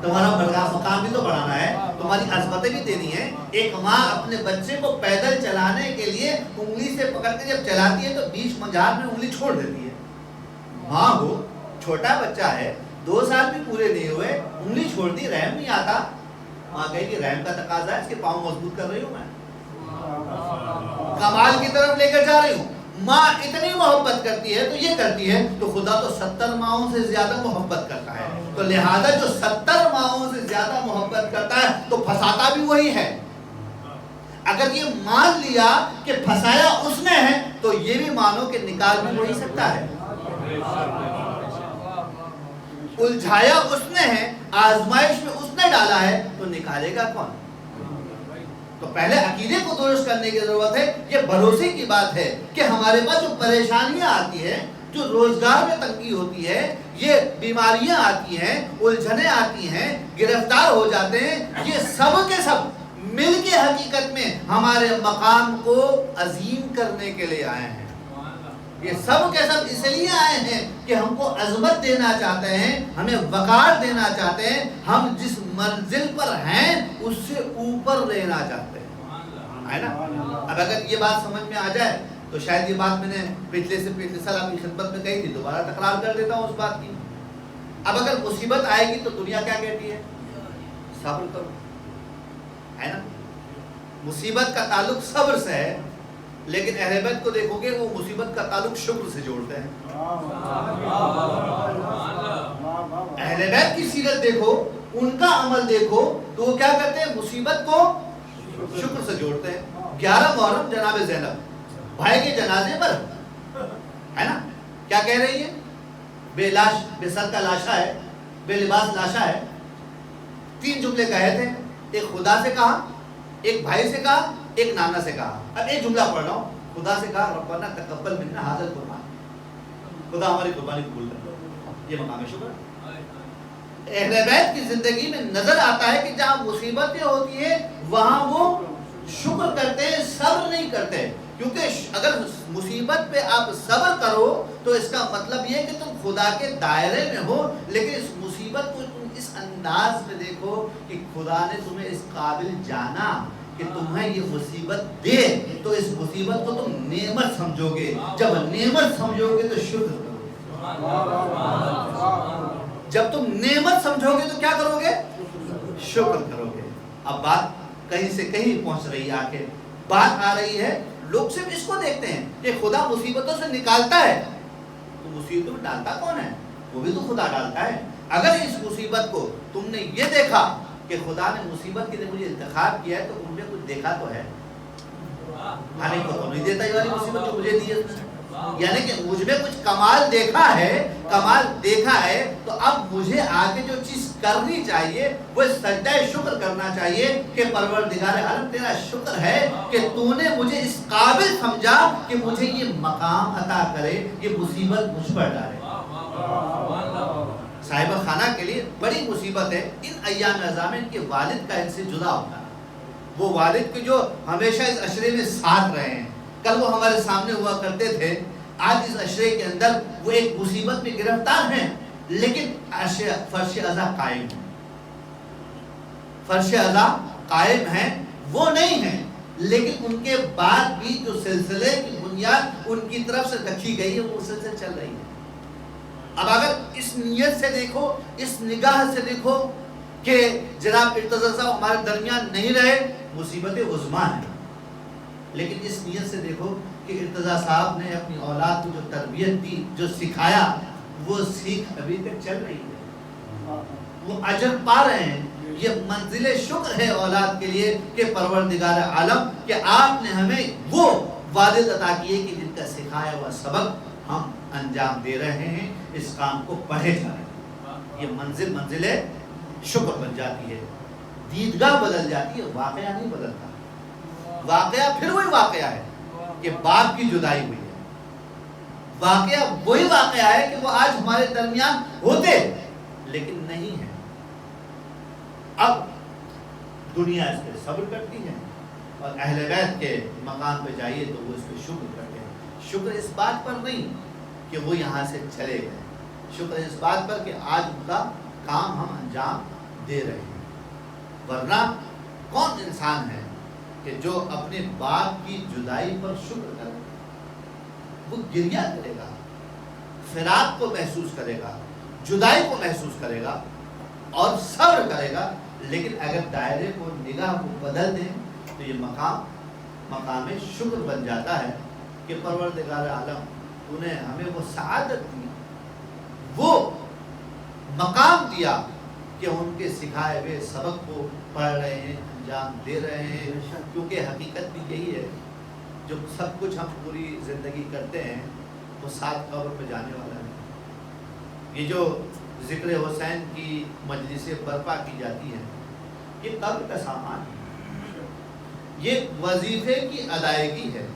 تمہارا مقام بھی تو بڑھانا ہے، تمہاری عظمتیں بھی دینی ہے. ایک ماں اپنے بچے کو پیدل چلانے کے لیے انگلی سے پکڑ کے جب چلاتی ہے تو بیچ مجال میں انگلی چھوڑ دیتی ہے. ماں ہو، چھوٹا بچہ ہے، 2 سال بھی پورے نہیں ہوئے، انگلی چھوڑ دی، رحم نہیں آتا، ماں کہے کہ رحم کا تقاضا ہے، اس کے پاؤں مضبوط کر رہی ہوں میں، کمال کی طرف لے کر جا رہی ہوں۔ ماں اتنی محبت کرتی ہے تو یہ کرتی ہے، تو خدا تو 70 ماؤں سے زیادہ محبت کرتا ہے، تو لہذا جو 70 ماؤں سے زیادہ محبت کرتا ہے تو پھنساتا بھی وہی ہے۔ اگر یہ مان لیا کہ پھنسایا اس نے ہے تو یہ بھی مانو کہ نکال بھی وہی سکتا ہے، الجھایا اس نے ہے، آزمائش میں اس نے ڈالا ہے، تو نکالے گا کون؟ تو پہلے عقیدے کو درست کرنے کی ضرورت ہے۔ یہ بھروسے کی بات ہے کہ ہمارے پاس جو پریشانیاں آتی ہیں، جو روزگار میں تنگی ہوتی ہے، یہ بیماریاں آتی ہیں، الجھنیں آتی ہیں، گرفتار ہو جاتے ہیں، یہ سب کے سب مل کے حقیقت میں ہمارے مقام کو عظیم کرنے کے لیے آئے ہیں۔ یہ سب کے سب اس لیے آئے ہیں کہ ہم کو عظمت دینا چاہتے ہیں، ہمیں وقار دینا چاہتے ہیں، ہم جس منزل پر ہیں اس سے اوپر لینا چاہتے ہیں، ہے نا؟ اب اگر یہ بات سمجھ میں آ جائے تو شاید یہ بات میں نے پچھلے سال آپ کی خدمت میں کہی تھی، دوبارہ تکرار کر دیتا ہوں اس بات کی۔ اب اگر مصیبت آئے گی تو دنیا کیا کہتی ہے؟ صبر کرو، ہے نا؟ مصیبت کا تعلق صبر سے ہے، لیکن اہل بیت کو دیکھو گے وہ مصیبت کا تعلق شکر سے جوڑتے ہیں۔ اہل بیت کی سیرت دیکھو، ان کا عمل دیکھو تو وہ کیا کرتے ہیں؟ مصیبت کو شکر سے جوڑتے ہیں۔ 11 محرم جناب زینب بھائی کے جنازے پر، ہے نا، کیا کہہ رہی ہے؟ بے لاش، بے سر کا لاشا ہے، بے لباس لاشا ہے۔ 3 جملے کہے تھے، ایک خدا سے کہا، ایک بھائی سے کہا، ایک نانا سے کہا۔ اب ایک جملہ پڑھ رہا ہوں، خدا سے کہا ربنا تقبل منا ھذا القرآن، خدا ہماری قربانی قبول کر، یہ مقام شکر ہے۔ اہل بیت کی زندگی میں نظر آتا ہے کہ جہاں مصیبتیں ہوتی ہیں وہاں وہ شکر کرتے ہیں، صبر نہیں کرتے، کیونکہ اگر مصیبت پہ آپ صبر کرو تو اس کا مطلب یہ کہ تم خدا کے دائرے میں ہو، لیکن اس مصیبت کو تم اس انداز میں دیکھو کہ خدا نے تمہیں اس قابل جانا کہ تمہیں یہ مصیبت دے، تو اس مصیبت کو تم نعمت سمجھو گے، جب نعمت سمجھو گے تو شکر کرو گے، جب تم نعمت سمجھو گے تو کیا کرو گے؟ شکر کرو گے۔ اب بات کہیں سے کہیں پہنچ رہی ہے، آ کے بات آ رہی ہے، لوگ صرف اس کو دیکھتے ہیں کہ خدا مصیبتوں سے نکالتا ہے، تو مصیبتوں میں ڈالتا کون ہے؟ وہ بھی تو خدا ڈالتا ہے۔ اگر اس مصیبت کو تم نے یہ دیکھا کہ خدا نے مصیبت کے لیے مجھے انتخاب کیا ہے تو مجھے کچھ دیکھا تو ہے، ہمیں کو تو نہیں دیتا یہ والی مصیبت جو مجھے دی ہے، یعنی کہ مجھ میں کچھ کمال دیکھا ہے، کمال دیکھا ہے، تو اب مجھے آگے جو چیز کرنی چاہیے وہ سجدہ شکر کرنا چاہیے کہ پروردگار عالم تیرا شکر ہے کہ تو نے مجھے اس قابل سمجھا کہ مجھے یہ مقام عطا کرے، یہ مصیبت مجھ پر ڈالے۔ صاحبہ خانہ کے لیے بڑی مصیبت ہے ان ایام اعظام میں ان کے والد کا ان سے جدا ہوتا ہے، وہ والد کے جو ہمیشہ اس عشرے میں ساتھ رہے ہیں، کل وہ ہمارے سامنے ہوا کرتے تھے، آج اس عشرے کے اندر وہ ایک مصیبت میں گرفتار ہیں، لیکن فرش ازا قائم ہے، فرش ازا قائم ہے، وہ نہیں ہے، لیکن ان کے بعد بھی جو سلسلے کی بنیاد ان کی طرف سے رکھی گئی ہے وہ سلسلے چل رہی ہے۔ اب اگر اس نیت سے دیکھو، اس نگاہ سے دیکھو کہ جناب ارتضیٰ صاحب ہمارے درمیان نہیں رہے، مصیبت عظمیٰ ہے، لیکن اس نیت سے دیکھو کہ ارتضیٰ صاحب نے اپنی اولاد کو جو تربیت دی، جو سکھایا، وہ سیکھ ابھی تک چل رہی ہے، وہ اجر پا رہے ہیں۔ یہ منزل شکر ہے اولاد کے لیے کہ پروردگار عالم کہ آپ نے ہمیں وہ والد عطا کیے کہ جن کا سکھایا ہوا سبق ہم انجام دے رہے ہیں، اس کام کو پڑھے جا رہے ہیں۔ یہ منزل شکر بن جاتی ہے، دیدگاہ بدل جاتی ہے، واقعہ نہیں بدلتا۔ واقعہ پھر وہی واقعہ ہے کہ باپ کی جدائی ہوئی ہے، واقعہ وہی واقعہ ہے کہ وہ آج ہمارے درمیان ہوتے لیکن نہیں ہے۔ اب دنیا اس پہ صبر کرتی ہے اور اہل بیت کے مقام پہ جائیے تو وہ اس پہ شکر کرتے ہیں۔ شکر اس بات پر نہیں کہ وہ یہاں سے چلے گئے، شکر اس بات پر کہ آج ان کا کام ہم انجام دے رہے ہیں۔ ورنہ کون انسان ہے کہ جو اپنے باپ کی جدائی پر شکر کرے؟ وہ گریہ کرے گا، فراق کو محسوس کرے گا، جدائی کو محسوس کرے گا اور صبر کرے گا. لیکن اگر دائرے کو، نگاہ کو بدل دیں تو یہ مقام شکر بن جاتا ہے کہ پروردگار عالم تو نے ہمیں وہ سعادت دی، وہ مقام دیا کہ ان کے سکھائے ہوئے سبق کو پڑھ رہے ہیں، انجام دے رہے ہیں. کیونکہ حقیقت بھی یہی ہے، جو سب کچھ ہم پوری زندگی کرتے ہیں وہ ساتھ قبر میں جانے والا ہے. یہ جو ذکر حسین کی مجلسیں برپا کی جاتی ہیں، یہ قبر کا سامان ہے، یہ وظیفے کی ادائیگی ہے.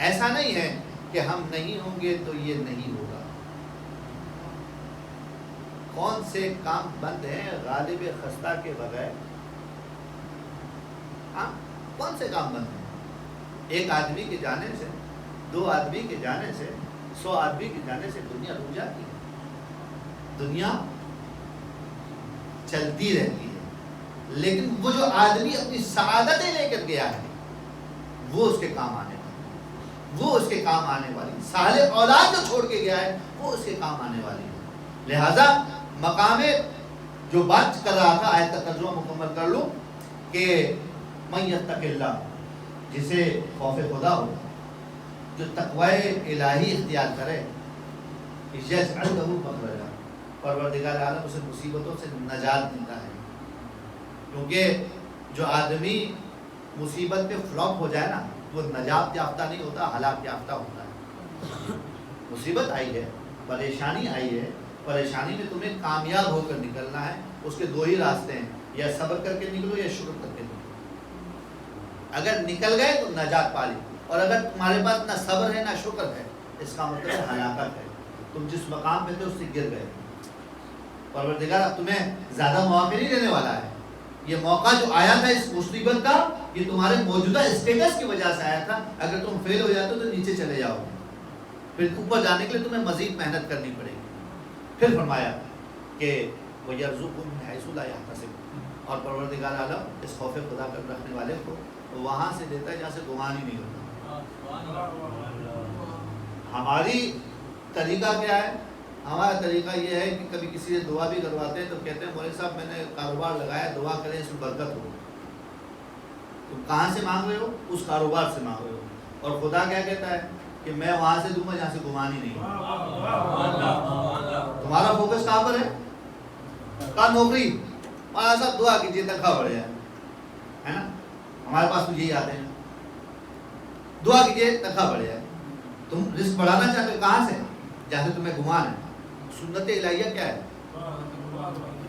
ایسا نہیں ہے کہ ہم نہیں ہوں گے تو یہ نہیں ہوگا. کون سے کام بند ہیں غالب خستہ کے بغیر؟ ہاں، کون سے کام بند ہیں؟ ایک آدمی کے جانے سے، 2 آدمی کے جانے سے، 100 آدمی کے جانے سے دنیا رک جاتی ہے. دنیا چلتی رہتی ہے، لیکن وہ جو آدمی اپنی سعادتیں لے کر گیا ہے وہ اس کے کام آنے والی، وہ اس کے کام آنے والی. صالح اولاد جو چھوڑ کے گیا ہے وہ اس کے کام آنے والی ہے. لہذا مقام جو بات کر رہا تھا، آیت کا ترجمہ مکمل کر لوں کہ من یتق اللہ، جسے خوف خدا ہو، جو تقوی الہی اختیار کرے، یجعل لہ مخرجا، پروردگار عالم اسے مصیبتوں سے نجات دیتا ہے. کیونکہ جو آدمی مصیبت پہ فلاپ ہو جائے نا، وہ نجات یافتہ نہیں ہوتا، ہلاک یافتہ ہوتا ہے. مصیبت آئی ہے، پریشانی آئی ہے، پریشانی میں تمہیں کامیاب ہو کر نکلنا ہے. اس کے 2 ہی راستے ہیں، یا صبر کر کے نکلو یا شکر کر کے نکلو. اگر نکل گئے تو نجات پا لی، اور اگر تمہارے پاس نہ صبر ہے نہ شکر ہے، اس کا مطلب ہلاکت ہے. تم جس مقام پہ تھے اس سے گر گئے. پروردگار اب تمہیں زیادہ مواقع نہیں دینے والا ہے. یہ موقع جو آیا تھا اس مصیبت کا، یہ تمہارے موجودہ اسٹیٹس کی وجہ سے آیا تھا. اگر تم فیل ہو جاتے تو نیچے چلے جاؤ گے، پھر اوپر جانے کے لیے تمہیں مزید محنت کرنی پڑے گی. پھر فرمایا کہ وَيَرْزُقْهُ مِنْ حَيْثُ لَا يَحْتَسِبُ، اور پروردگار عالم اس خوف خدا کر رکھنے والے کو وہاں سے دیتا ہے جہاں سے گمان ہی نہیں ہوتا. ہماری طریقہ کیا ہے؟ ہمارا طریقہ یہ ہے کہ کبھی کسی سے دعا بھی کرواتے ہیں تو کہتے ہیں مولوی صاحب میں نے کاروبار لگایا، دعا کریں اس میں برکت ہو. تم کہاں سے مانگ رہے ہو؟ اس کاروبار سے مانگ رہے ہو. اور خدا کیا کہتا ہے کہ میں وہاں سے دوں گا جہاں سے گمان ہی نہیں. تمہارا فوکس کہاں پر ہے؟ کہاں؟ نوکری. مولانا صاحب دعا کیجیے تنخواہ بڑھ جائے، ہے نا؟ ہمارے پاس تو یہی آتے ہیں، دعا کیجیے تنخواہ بڑھ جائے. تم رزق بڑھانا چاہتے ہو کہاں سے؟ جہاں سے تمہیں گمان ہے. سنت الہیہ کیا ہے؟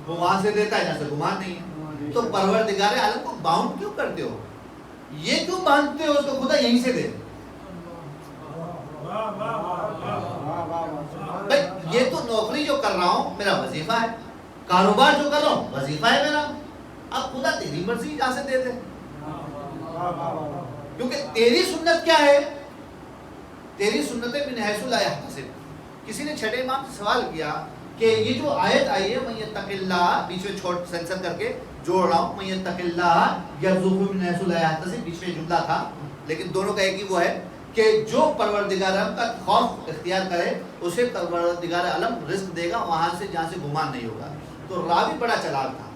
وہ وہاں سے دیتا ہے جہاں سے گمان نہیں ہے. تو پروردگار عالم کو باؤنڈ کیوں کرتے ہو؟ یہ کیوں باندھتے ہو اس کو خدا یہیں سے دے؟ یہ تو نوکری جو کر رہا ہوں میرا وظیفہ ہے، کاروبار جو کر رہا ہوں وظیفہ ہے میرا. اب خدا تیری مرضی جہاں سے دے دے، کیونکہ تیری سنت کیا ہے؟ تیری سنت من حیث لا یحتسب. کسی نے چھٹے امام سے سوال کیا کہ یہ جو آیت آئی ہے من یتق اللہ، بیچ میں چھوٹ سینسر کر کے جوڑ رہا ہوں، من یتق اللہ یرزقہ من حیث لا یحتسب، بیچ میں جملہ تھا لیکن دونوں کا ایک ہی وہ ہے کہ جو پروردگار عالم کا خوف اختیار کرے اسے پروردگار عالم رزق دے گا وہاں سے جہاں سے گمان نہیں ہوگا. تو راوی بڑا چلاک تھا،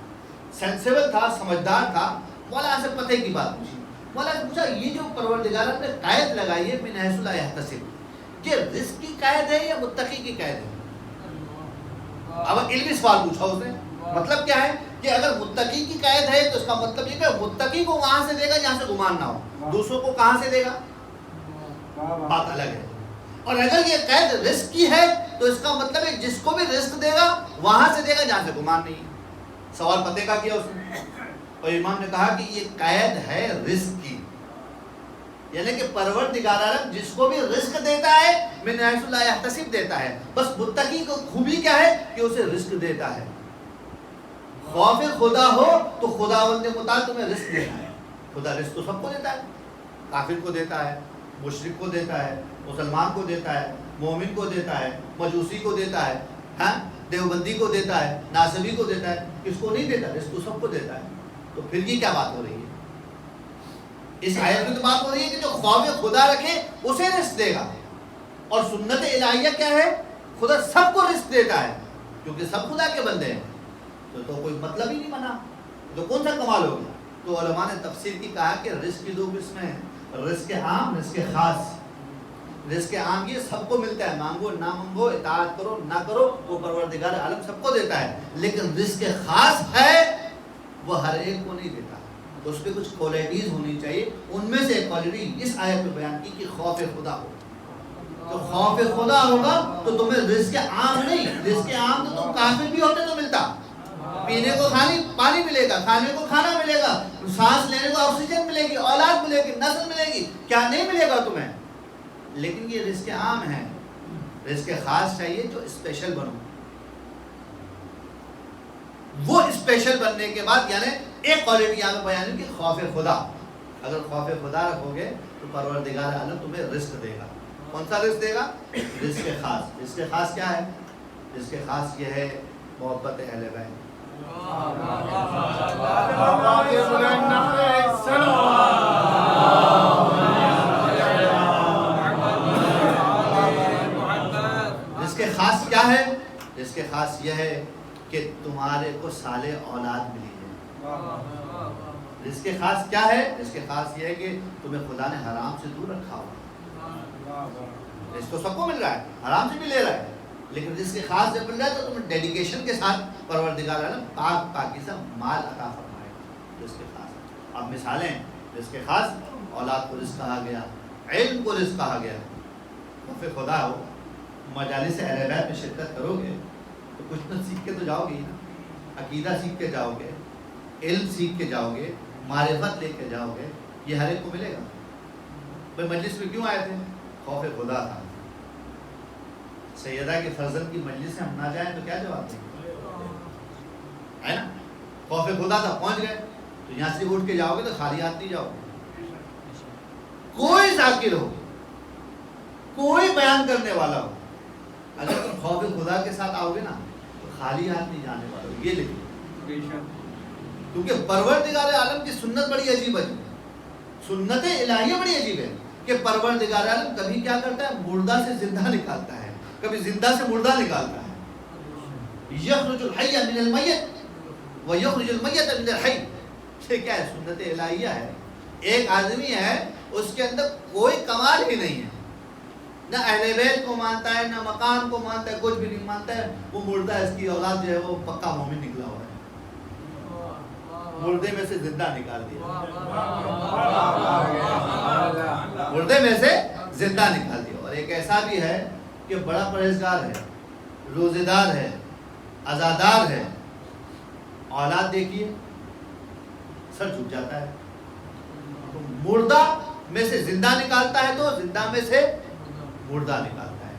سینسیبل تھا، سمجھدار تھا. مولانا سے پتہ کی بات پوچھی. مولانا نے پوچھا یہ جو پروردگار عالم نے قید لگائی ہے من حیث لا یحتسب، یہ رزق کی قید ہے یا متقی کی قید ہے؟ اب علمی سوال پوچھا اس نے. مطلب کیا ہے کہ اگر متقی کی قید ہے تو اس کا مطلب یہ کہ متقی کو وہاں سے دے گا جہاں سے گمان نہ ہو، دوسروں کو کہاں سے دے گا بات الگ ہے. اور اگر یہ قید رزق کی ہے تو اس کا مطلب ہے جس کو بھی رزق دے گا وہاں سے دے گا جہاں سے گمان نہیں. سوال پتے کا کیا اس نے، اور امام نے کہا کہ یہ قید ہے رزق کی، یعنی کہ پروردگار عالم جس کو بھی رزق دیتا ہے من حیث لا یحتسب دیتا ہے. بس متقی کو خوبی کیا ہے کہ اسے رزق دیتا ہے. خوف خدا ہو تو خداوند متعال تمہیں رزق دینا ہے. خدا رزق تو سب کو دیتا ہے، کافر کو دیتا ہے، مشرک کو دیتا ہے، مسلمان کو دیتا ہے، مومن کو دیتا ہے، مجوسی کو دیتا ہے، ہاں دیوبندی کو دیتا ہے، ناصبی کو دیتا ہے. کس کو نہیں دیتا؟ رزق تو سب کو دیتا ہے. تو پھر یہ کیا بات ہو رہی ہے؟ اس آیت میں تو بات ہو رہی ہے کہ جو خوف خدا رکھے اسے رزق دے گا. اور سنت الہیہ کیا ہے؟ خدا سب کو رزق دیتا ہے کیونکہ سب خدا کے بندے ہیں، تو کوئی مطلب ہی نہیں بنا، تو کون سا کمال ہوگا؟ تو علماء نے تفسیر کی کہا کہ رزق کی 2 قسمیں ہیں، رزق عام، رزق خاص۔ رزق عام یہ سب کو ملتا ہے، مانگو نہ مانگو، اطاعت کرو نہ کرو، وہ پروردگار عالم سب کو دیتا ہے، لیکن رزق خاص ہے وہ ہر ایک کو نہیں دیتا، تو اس پہ کچھ کوالٹیز ہونی چاہیے۔ ان میں سے ایک کوالٹی اس آیت میں بیان کی کہ خوف خدا ہو، تو خوف خدا ہوگا تو تمہیں رزق عام نہیں، رزق عام تو تم کافر بھی ہوتے تو ملتا، پینے کو پانی ملے گا، کھانے کو کھانا ملے گا، سانس لینے کو آکسیجن ملے گی، اولاد ملے گی، نسل ملے گی، کیا نہیں ملے گا تمہیں؟ لیکن یہ رزق عام ہے، رزق خاص چاہیے جو اسپیشل بنو۔ وہ اسپیشل بننے کے بعد یعنی ایک کوالٹی یہاں پہ بیان ہے کہ خوف خدا، اگر خوف خدا رکھو گے تو پروردگار عالم تمہیں رزق دے گا۔ کون سا رزق دے گا؟ رزق خاص۔ رزق خاص کیا ہے؟ رزق خاص یہ ہے محبت اہل بیت۔ رزق خاص کیا ہے؟ رزق خاص یہ ہے کہ تمہارے کو صالح اولاد ملی ہے۔ رزق خاص کیا ہے؟ رزق خاص یہ ہے کہ تمہیں خدا نے حرام سے دور رکھا ہوا، رزق تو سب کو مل رہا ہے، حرام سے بھی لے رہا ہے، لیکن رزق خاص جب مل رہا ہے تو تمہیں ڈیڈیکیشن کے ساتھ پروردگار عالم پاک پاکیزہ مال عطا فرمائے گا۔ رزق خاص اب مثالیں، رزق خاص اولاد کو رزق کہا گیا، علم کو رزق کہا گیا۔ خوف خدا ہو، مجالس اہل بیت میں شرکت کرو گے تو کچھ نہ سیکھ کے تو جاؤ گے ہی نا، عقیدہ سیکھ کے جاؤ گے، علم سیکھ کے جاؤ گے، معرفت لے کے جاؤ گے، یہ ہر ایک کو ملے گا۔ بھائی مجلس میں کیوں آئے تھے؟ خوف خدا تھا۔ سیدہ کے فرزند کی مجلس سے ہم نہ جائیں تو کیا جواب دیں گے؟ ہے نا، خوف خدا تھا، پہنچ گئے، تو یہاں سے اٹھ کے جاؤ گے تو خالی ہاتھ نہیں جاؤ گے۔ کوئی ذاکر ہو، کوئی بیان کرنے والا ہو، اگر تم خوف خدا کے ساتھ آؤ گے نا تو خالی ہاتھ نہیں جانے والے ہو، یہ لکھیں، کیونکہ پروردگار عالم کی سنت بڑی عجیب ہے، سنت الہیہ بڑی عجیب ہے کہ پروردگار عالم کبھی کیا کرتا ہے؟ مردہ سے زندہ نکالتا ہے، کبھی زندہ سے مردہ نکالتا ہے۔ یخرج الحی من المیت و یخرج المیت من الحی، یہ کیا ہے؟ سنت الہیہ ہے۔ ایک آدمی ہے اس کے اندر کوئی کمال ہی نہیں ہے، نہ اہل بیت کو مانتا ہے، نہ مقام کو مانتا ہے، کچھ بھی نہیں مانتا ہے، وہ مردہ ہے، اس کی اولاد جو ہے وہ پکا مومن نکلا ہوا ہے، مردے میں سے زندہ نکال دیا، مردے میں سے زندہ نکال دیا۔ اور ایک ایسا بھی ہے کہ بڑا پرہیزگار ہے، روزے دار ہے، عزادار ہے، اولاد دیکھیے سر جھک جاتا ہے، تو مردہ میں سے زندہ نکالتا ہے تو زندہ میں سے مردہ نکالتا ہے۔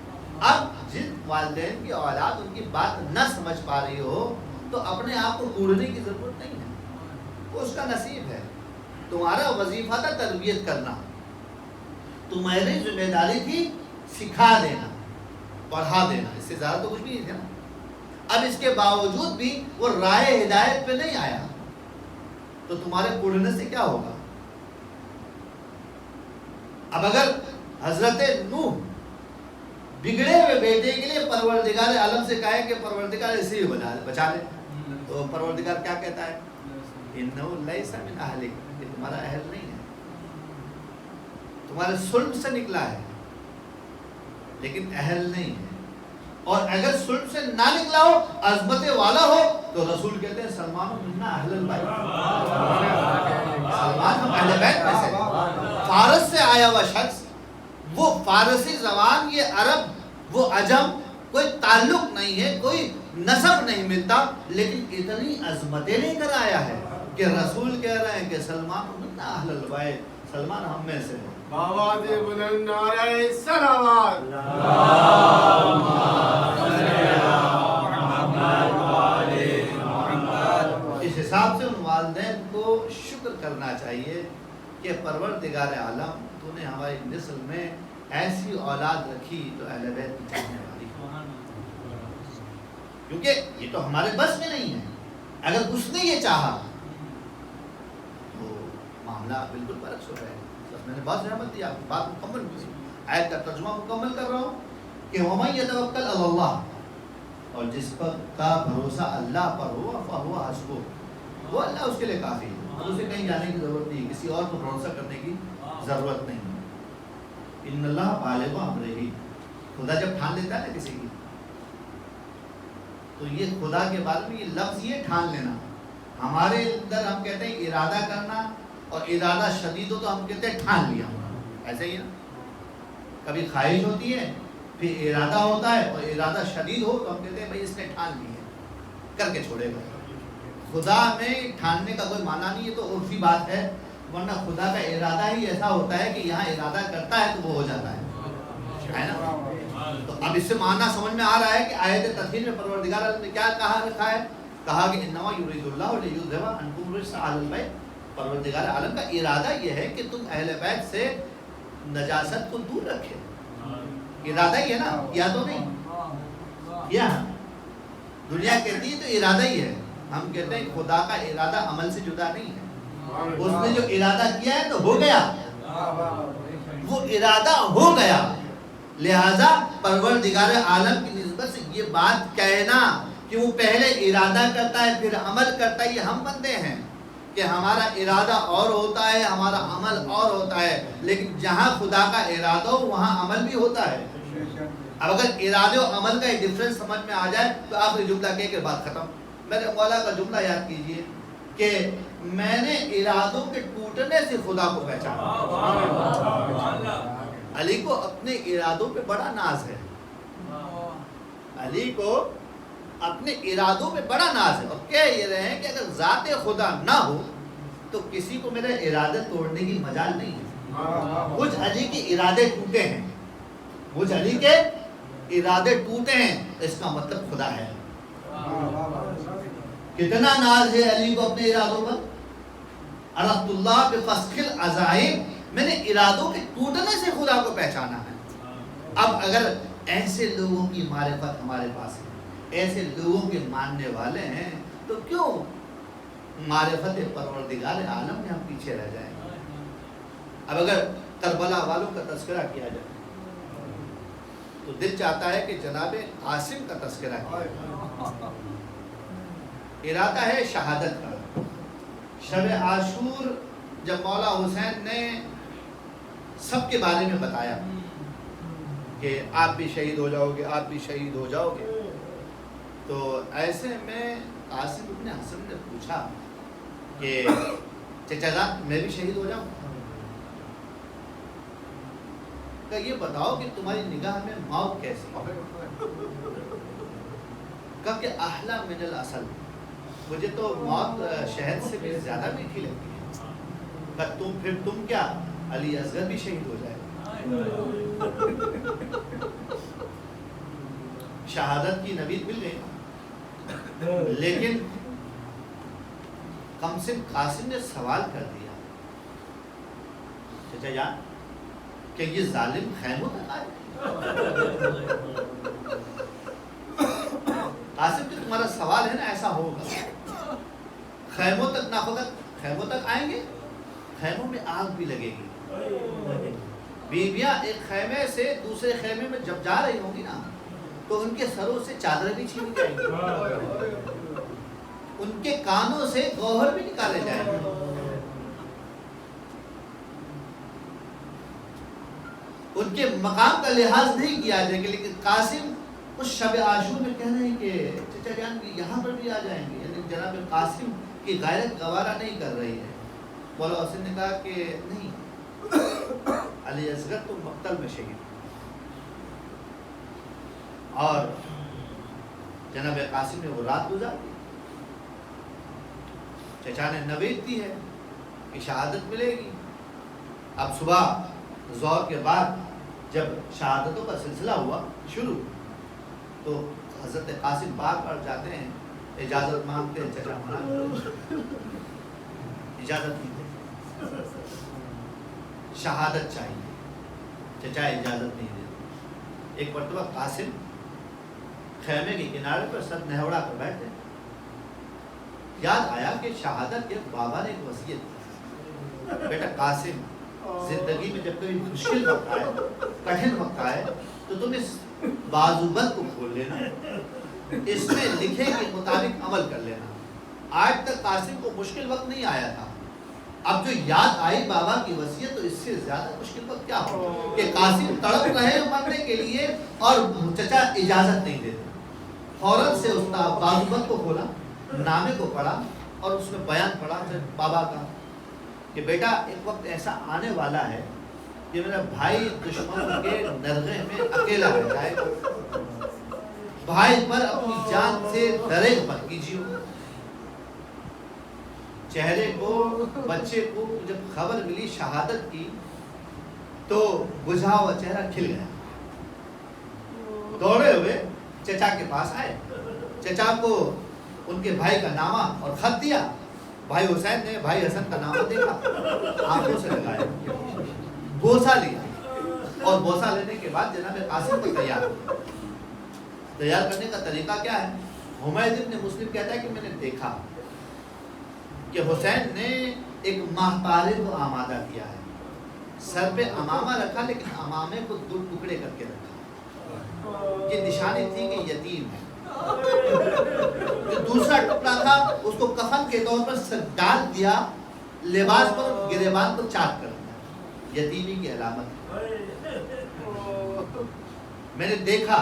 اب جن والدین کی اولاد ان کی بات نہ سمجھ پا رہی ہو تو اپنے آپ کو کوڑنے کی ضرورت نہیں ہے، وہ اس کا نصیب ہے۔ تمہارا وظیفہ تھا تربیت کرنا، تمہاری ذمہ داری تھی سکھا دینا، پڑھا دینا، اس سے زیادہ تو کچھ بھی نہیں تھا نا۔ اب اس کے باوجود بھی وہ رائے ہدایت پہ نہیں آیا تو تمہارے کوڑنے سے کیا ہوگا؟ اب اگر حضرت نوح بگڑے ہوئے بیٹے کے لیے پروردگار عالم سے کہے کہ پروردگار اسے بچا لے، تو پروردگار کیا کہتا ہے؟ انہو لیس من اہلک، یہ تمہارا اہل نہیں ہے، تمہارے سلب سے نکلا ہے لیکن اہل نہیں ہے۔ اور اگر سلب سے نہ نکلا ہو، عظمت والا ہو، تو رسول کہتے ہیں سلمان منا اہل البیت، سلمان ہم اہل بیت میں سے۔ فارس سے آیا ہوا شخص، وہ فارسی زبان، یہ عرب وہ عجم، کوئی تعلق نہیں ہے، کوئی نسب نہیں ملتا، لیکن اتنی عظمتیں لے کر آیا ہے کہ رسول کہہ رہے ہیں کہ سلمان منا اہل البیت، سلمان ہم میں سے ہے۔ آواز بلند نعرہ صلوات۔ اس حساب سے ان والدین کو شکر کرنا چاہیے کہ پروردگار عالم تو نے ہماری نسل میں ایسی اولاد رکھی تو اہل بیت کی چاہنے والی، کیونکہ یہ تو ہمارے بس میں نہیں ہے۔ اگر اس نے یہ چاہا تو معاملہ بالکل برعکس ہو رہا ہے۔ بس میں نے بہت رحمت دیا، بات مکمل ہوئی، آیت کا ترجمہ مکمل کر رہا ہوں کہ وَمَن يَتَوَكَّلْ عَلَى اللَّهِ، اور جس پر کا بھروسہ اللہ پر ہو فَهُوَ حَسْبُهُ، وہ اللہ اس کے لیے کافی ہے، اسے کہیں جانے کی ضرورت نہیں، کسی اور کو بھروسہ کرنے کی ضرورت نہیں۔ ان اللہ بالغ امرہ، خدا جب ٹھان لیتا ہے نا کسی کی، تو یہ خدا کے بارے میں یہ لفظ یہ ٹھان لینا، ہمارے اندر ہم کہتے ہیں ارادہ کرنا، اور ارادہ شدید ہو تو ہم کہتے ہیں ٹھان لیا، ایسے ہی نا، کبھی خواہش ہوتی ہے پھر ارادہ ہوتا ہے، اور ارادہ شدید ہو تو ہم کہتے ہیں بھائی اس نے ٹھان لی ہے، کر کے چھوڑے گا۔ خدا میں ٹھاننے کا کوئی معنی نہیں ہے، تو عرفی بات ہے، ورنہ خدا کا ارادہ ہی ایسا ہوتا ہے کہ یہاں ارادہ کرتا ہے تو وہ ہو جاتا ہے نا۔ تو اب اس سے معنی سمجھ میں آ رہا ہے کہ آیت تطہیر میں پروردگار عالم نے کیا کہا رکھا ہے، کہا کہ انما یرید اللہ لیذھب عنکم الرجس اہل البیت، پروردگار عالم کا ارادہ یہ ہے کہ تم اہل بیت سے نجاست کو دور رکھے، ارادہ ہی ہے نا، کیا تو نہیں کیا، دنیا کہتی ہے تو ارادہ ہی ہے، ہم کہتے ہیں خدا کا ارادہ عمل سے جدا نہیں ہے، اس نے جو ارادہ کیا ہے تو ہو گیا، وہ ارادہ ہو گیا، لہذا پروردگار عالم کی نسبت سے یہ بات کہنا کہ وہ پہلے ارادہ کرتا ہے پھر عمل کرتا ہے، یہ ہم بندے ہیں کہ ہمارا ارادہ اور ہوتا ہے، ہمارا عمل اور ہوتا ہے، لیکن جہاں خدا کا ارادہ ہو وہاں عمل بھی ہوتا ہے۔ اب اگر ارادے و عمل کا ایک ڈفرنس سمجھ میں آ جائے تو آخری جملہ کہہ کے بات ختم۔ میرے مولا کا جملہ یاد کیجئے کہ میں نے ارادوں کے ٹوٹنے سے خدا کو پہچانا۔ علی کو اپنے ارادوں پہ بڑا ناز ہے، علی کو اپنے ارادوں پہ بڑا ناز ہے، اور کہہ یہ رہے ہیں کہ اگر ذات خدا نہ ہو تو کسی کو میرے ارادے توڑنے کی مجال نہیں ہے۔ کچھ علی کے ارادے ٹوٹے ہیں، کچھ علی کے ارادے ٹوٹے ہیں، اس کا مطلب خدا ہے۔ کتنا ناز ہے علی کو اپنے ارادوں پر، عرفت اللہ بفسخ العزائم، میں نے ارادوں کے ٹوٹنے سے خدا کو پہچانا ہے۔ اب اگر ایسے لوگوں کی معرفت ہمارے پاس ہے، ایسے لوگوں کے ماننے والے ہیں، تو کیوں معرفت پروردگار عالم میں ہم پیچھے رہ جائیں؟ اب اگر کربلا والوں کا تذکرہ کیا جائے تو دل چاہتا ہے کہ جناب قاسم کا تذکرہ کیا جائے۔ ارادہ ہے شہادت کا۔ شب عاشور جب مولا حسین نے سب کے بارے میں بتایا کہ آپ بھی شہید ہو جاؤ گے، آپ بھی شہید ہو جاؤ گے، تو ایسے میں قاسم ابن حسن نے پوچھا کہ چچا جان میں بھی شہید ہو جاؤں؟ کہ یہ بتاؤ کہ تمہاری نگاہ میں موت کیسی ہے؟ کہ احلی من العسل، مجھے تو موت شہد سے بھی زیادہ میٹھی لگتی ہے۔ کہ تم کیا علی اصغر بھی شہید ہو جائے؟ شہادت کی نوید مل گئی، لیکن کم سے قاسم نے سوال کر دیا، چچا جان کہ یہ ظالم خیموں تک آئے؟ قاسم کہ تمہارا سوال ہے نا ایسا ہوگا، خیموں تک نہ ہوگا، خیموں تک آئیں گے، خیموں میں آگ بھی لگے گی، بیویاں ایک خیمے سے دوسرے خیمے میں جب جا رہی ہوں گی نا تو ان کے سروں سے چادر بھی چھینی جائیں گی، ان کے کانوں سے گوہر بھی نکالے جائیں گے۔ ان کے مقام کا لحاظ نہیں کیا جائے گا، لیکن قاسم اس شب عاشور میں کہہ رہے ہیں کہ چچا جان یہاں پر بھی آ جائیں گے، یعنی جناب قاسم کی غیرت گوارا نہیں کر رہی ہے۔ مولا حسین نے کہا کہ نہیں، علی اصغر تو مقتل میں شہید، اور جناب قاسم نے وہ رات گزار دی، چچا نے نوید دی ہے کہ شہادت ملے گی۔ اب صبح ظہر کے بعد جب شہادتوں کا سلسلہ ہوا شروع، تو حضرت قاسم بار بار جاتے ہیں، اجازت مانگتے ہیں، چچا منع اجازت نہیں دے، شہادت چاہیے، چچا اجازت نہیں دے۔ ایک مرتبہ قاسم خیمے کے کنارے پر سر نہوڑا کر بیٹھے، یاد آیا کہ شہادت کے بابا نے ایک وصیت کی، بیٹا قاسم زندگی میں جب کبھی مشکل وقت آئے، کٹھن وقت آئے، تو تم اس بازوبند کو کھول لینا، اس میں لکھے کے مطابق عمل کر لینا۔ آج تک قاسم کو مشکل وقت نہیں آیا تھا، اب جو یاد آئی بابا کی وصیت، تو اس سے زیادہ مشکل وقت کیا ہو کہ قاسم تڑپ رہے مرنے کے لیے اور چچا اجازت نہیں دیتے۔ فوراً سے اس کا بازوبند کو کھولا، نامے کو پڑھا اور اس میں بیان پڑھا بابا کا کہ بیٹا ایک وقت ایسا آنے والا ہے کہ میرا بھائی دشمن کے نرغے میں اکیلا رہ جائے، بھائی پر اپنی جان سے ڈرے مت کیجیے۔ چہرے کو، بچے کو جب خبر ملی شہادت کی تو بجھا ہوا چہرہ کھل گیا، دوڑے ہوئے چچا کے پاس آئے، چچا کو ان کے بھائی کا نامہ اور خط دیا۔ بھائی حسین نے بھائی حسن کا نامہ دیکھا، آنکھوں سے لگایا، بوسہ لیا، اور بوسہ لینے کے بعد جناب قاسم کو تیار کرنے کا طریقہ کیا ہے؟ حمید ابن مسلم کہتا ہے کہ میں نے دیکھا کہ حسین نے ایک ماہپارے کو آمادہ کیا ہے، سر پہ امامہ رکھا لیکن امامے کو دو ٹکڑے کر کے رکھا، یہ نشانی تھی کہ یتیم ہے۔ جو دوسرا ٹکڑا تھا اس کو کفن کے طور پر ڈال دیا، لباس پر گریبان کو چاک کر دیا، یتیمی کی علامت۔ میں نے دیکھا،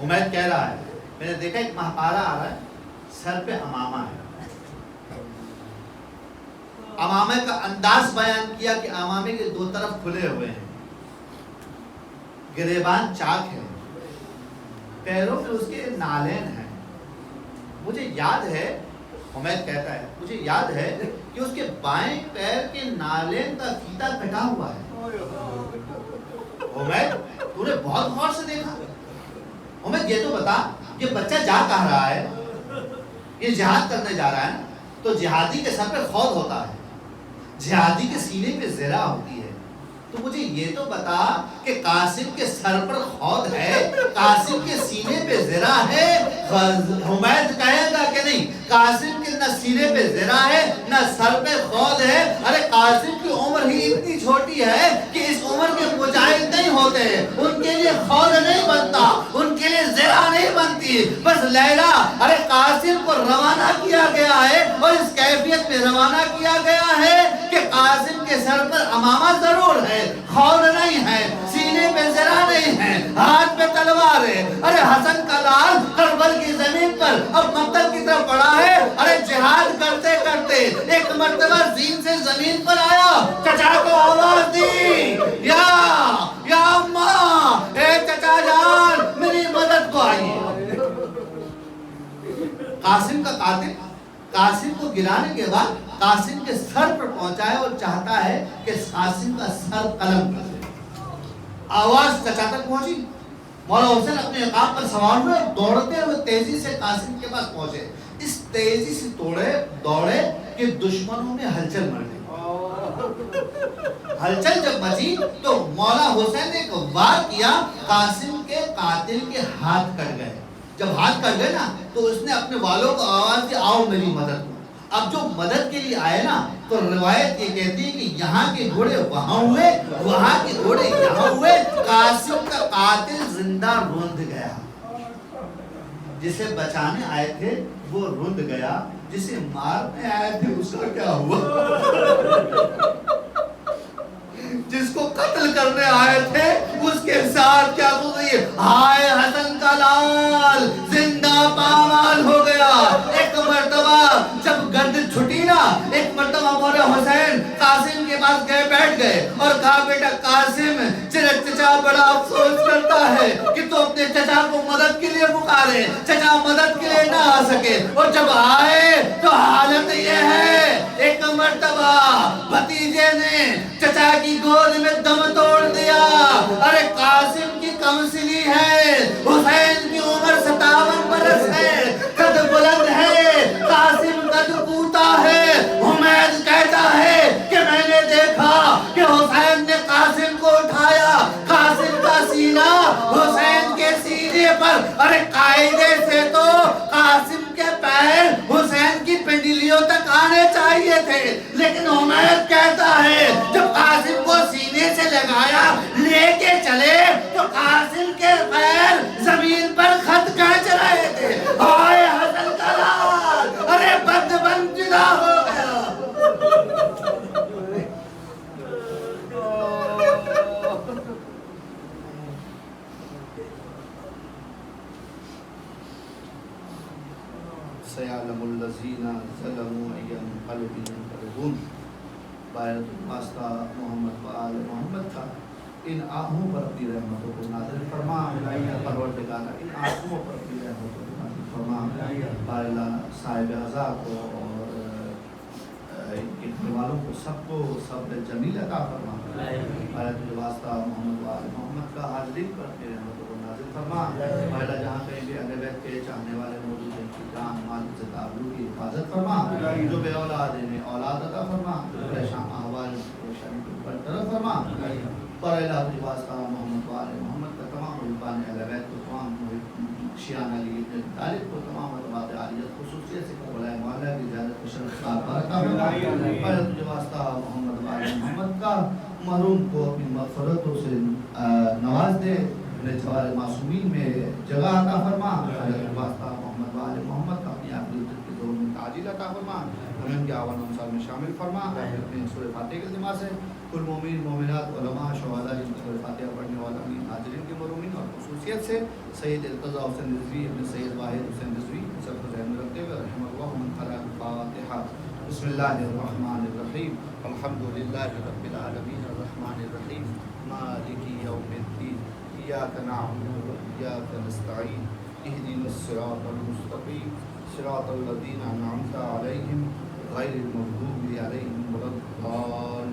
حمید کہہ رہا ہے، میں نے دیکھا ایک ماہپارہ آ رہا ہے، سر پہ امامہ ہے۔ امامے کا انداز بیان کیا کہ امامے کے دو طرف کھلے ہوئے ہیں، گریبان چاک ہے، پیروں میں اس کے نالین ہیں۔ مجھے یاد ہے، حمید کہتا ہے، مجھے یاد ہے کہ اس کے بائیں پیر کے نالین کا فیتا کٹا ہوا ہے۔ حمید تو نے بہت غور سے دیکھا، حمید یہ تو بتا یہ بچہ جا کہاں رہا ہے؟ یہ جہاد کرنے جا رہا ہے، تو جہادی کے سر پہ خود ہوتا ہے، جہادی کے سینے پہ زرہ ہوتی ہے، تو مجھے یہ تو بتا کہ قاسم کے سر پر خود ہے، قاسم کے سینے پہ زرہ ہے۔ حمید کہے گا کہ نہیں، قاسم کے نہ سینے پہ زرہ ہے نہ سر پہ خود ہے۔ ارے قاسم کی عمر ہی اتنی چھوٹی ہے کہ اس عمر کے مجاہد نہیں ہوتے، ان کے لیے خود نہیں بنتا، ان کے لیے زرہ نہیں بنتی، بس لیلا۔ ارے قاسم کو روانہ کیا گیا ہے اور اس کیفیت میں روانہ کیا گیا ہے کہ قاسم کے سر پر امامہ ضرور ہے، خور نہیں ہے، سینے پہ زرہ نہیں ہے، ہاتھ پہ تلوار ہے۔ ارے حسن کا لال کربل کی زمین پر اب مقتل کی طرف بڑھا ہے۔ ارے جہاد کرتے کرتے ایک مرتبہ زین سے زمین پر آیا، چچا کو آواز دی، یا اماں، اے چچا جان میری مدد کو آئیے۔ قاسم کا قاتل قاسم کو گرانے کے بعد قاسم کے سر پر پہنچائے اور چاہتا ہے کہ قاسم کا سر قلم کر دے۔ آواز چچا تک پہنچی، مولا حسین اپنے عقاب پر سوار ہوئے، دوڑتے ہوئے تیزی سے قاسم کے پاس پہنچے۔ اس تیزی سے دوڑے کہ دشمنوں میں ہلچل مچ گئی۔ ہلچل جب مچی تو مولا حسین نے ایک وار کیا، قاسم کے قاتل کے ہاتھ کٹ گئے۔ جب ہاتھ کٹ گئے نا تو اس نے اپنے والوں کو آواز دی، آؤ میری مدد کو۔ اب جو مدد کے لیے آئے نا تو روایت یہ کہتی ہے کہ یہاں کے گھوڑے وہاں ہوئے، وہاں کے گھوڑے یہاں ہوئے، قاسم کا قاتل زندہ رند گیا۔ جسے بچانے آئے تھے وہ رند گیا، جسے مارنے آئے تھے اس کا کیا ہوا؟ جس کو قتل کرنے آئے تھے اس کے ساتھ کیا گزری؟ ہائے حسن کا لال زندہ پامال ہو گیا۔ ایک مرتبہ جب گرد چھٹی نا، ایک مرتبہ مولا حسین قاسم کے پاس گئے، بیٹھ گئے اور کہا، بیٹا قاسم، چچا بڑا افسوس کرتا ہے کہ تو اپنے چچا کو مدد کے لیے پکارے، چچا مدد کے لیے نہ آ سکے، اور جب آئے تو حالت یہ ہے۔ ایک مرتبہ بھتیجے نے چچا کی گود میں دم توڑ دیا۔ ارے قاسم کی کمسلی ہے، حسین کی عمر 57 برس ہے، قد بلند ہے، قاسم قد کوتا ہے۔ حمید کہتا ہے کہ میں نے دیکھا کہ حسین نے قاسم کو اٹھایا، قاسم کا سینہ حسین کے سینے پر۔ ارے قاعدے سے تو قاسم کے پیر حسین کی پنڈلیوں تک آنے چاہیے تھے، لیکن حمید کہتا ہے جب قاسم سیعلم الذین ظلموا ای منقلب ینقلبون. باعث واسطہ محمد و آل محمد کا ان آنکھوں پر اپنی رحمتوں کو نازل فرما. پروردگار ان آنکھوں پر اپنی رحمتوں کو نازل فرما. اللہ صاحب عزا کو اور ان کے گھر والوں کو سب کو صبر جمیل عطا فرما. تجھے واسطہ محمد و آل محمد کا حاضرین پر اپنی رحمتوں کو نازل فرما. اللہ جہاں کہیں بھی اہل بیت کے چاہنے والے موجود ہیں کی جان مال سے تعلق کی حفاظت فرما. جو بے اولاد ہیں اولاد عطا فرما. پریشان احوال پریشانی کو برطرف فرما. پر اللہ تجھے واسطہ محمد و آل محمد کا تمام رکان اہل بیت کو تمام شیعان علی ابن طالب کو تمام مطلبات عالیت خصوصیت سے کربلا معلیٰ کی زیادت و شرف بارکہ فرما. پر تجھے واسطہ محمد و آل محمد کا محروم کو اپنی مغفرتوں سے نواز دے. اپنے جوار معصومین میں جگہ عطا فرما. اللہ واسطہ محمد و آل محمد کا اپنی آخری عزت کے دور میں تعجیل عطا فرما. ہمیں ان کے آوان انصار میں شامل فرما. اپنے سورہ فاتحہ کے ذمہ سے کل مومن مومنات علماء شہداء جن سورہ فاتحہ پڑھنے والا امین حاضرین کے مرومین اور خصوصیت سے سید التضا حسین رضوی ابن سید واحد حسین رضوی سب کو ذہن میں رکھتے ہوئے رحمہ اللہ من قرأ الفاتحہ. بسم اللہ الرحمن الرحیم. الحمدللہ رب العالمین الرحمن الرحیم مالک یوم الدین. إياك نعبد وإياك نستعين اهدنا الصراط المستقيم صراط الذين أنعمت عليهم غير المغضوب عليهم ولا الضالين.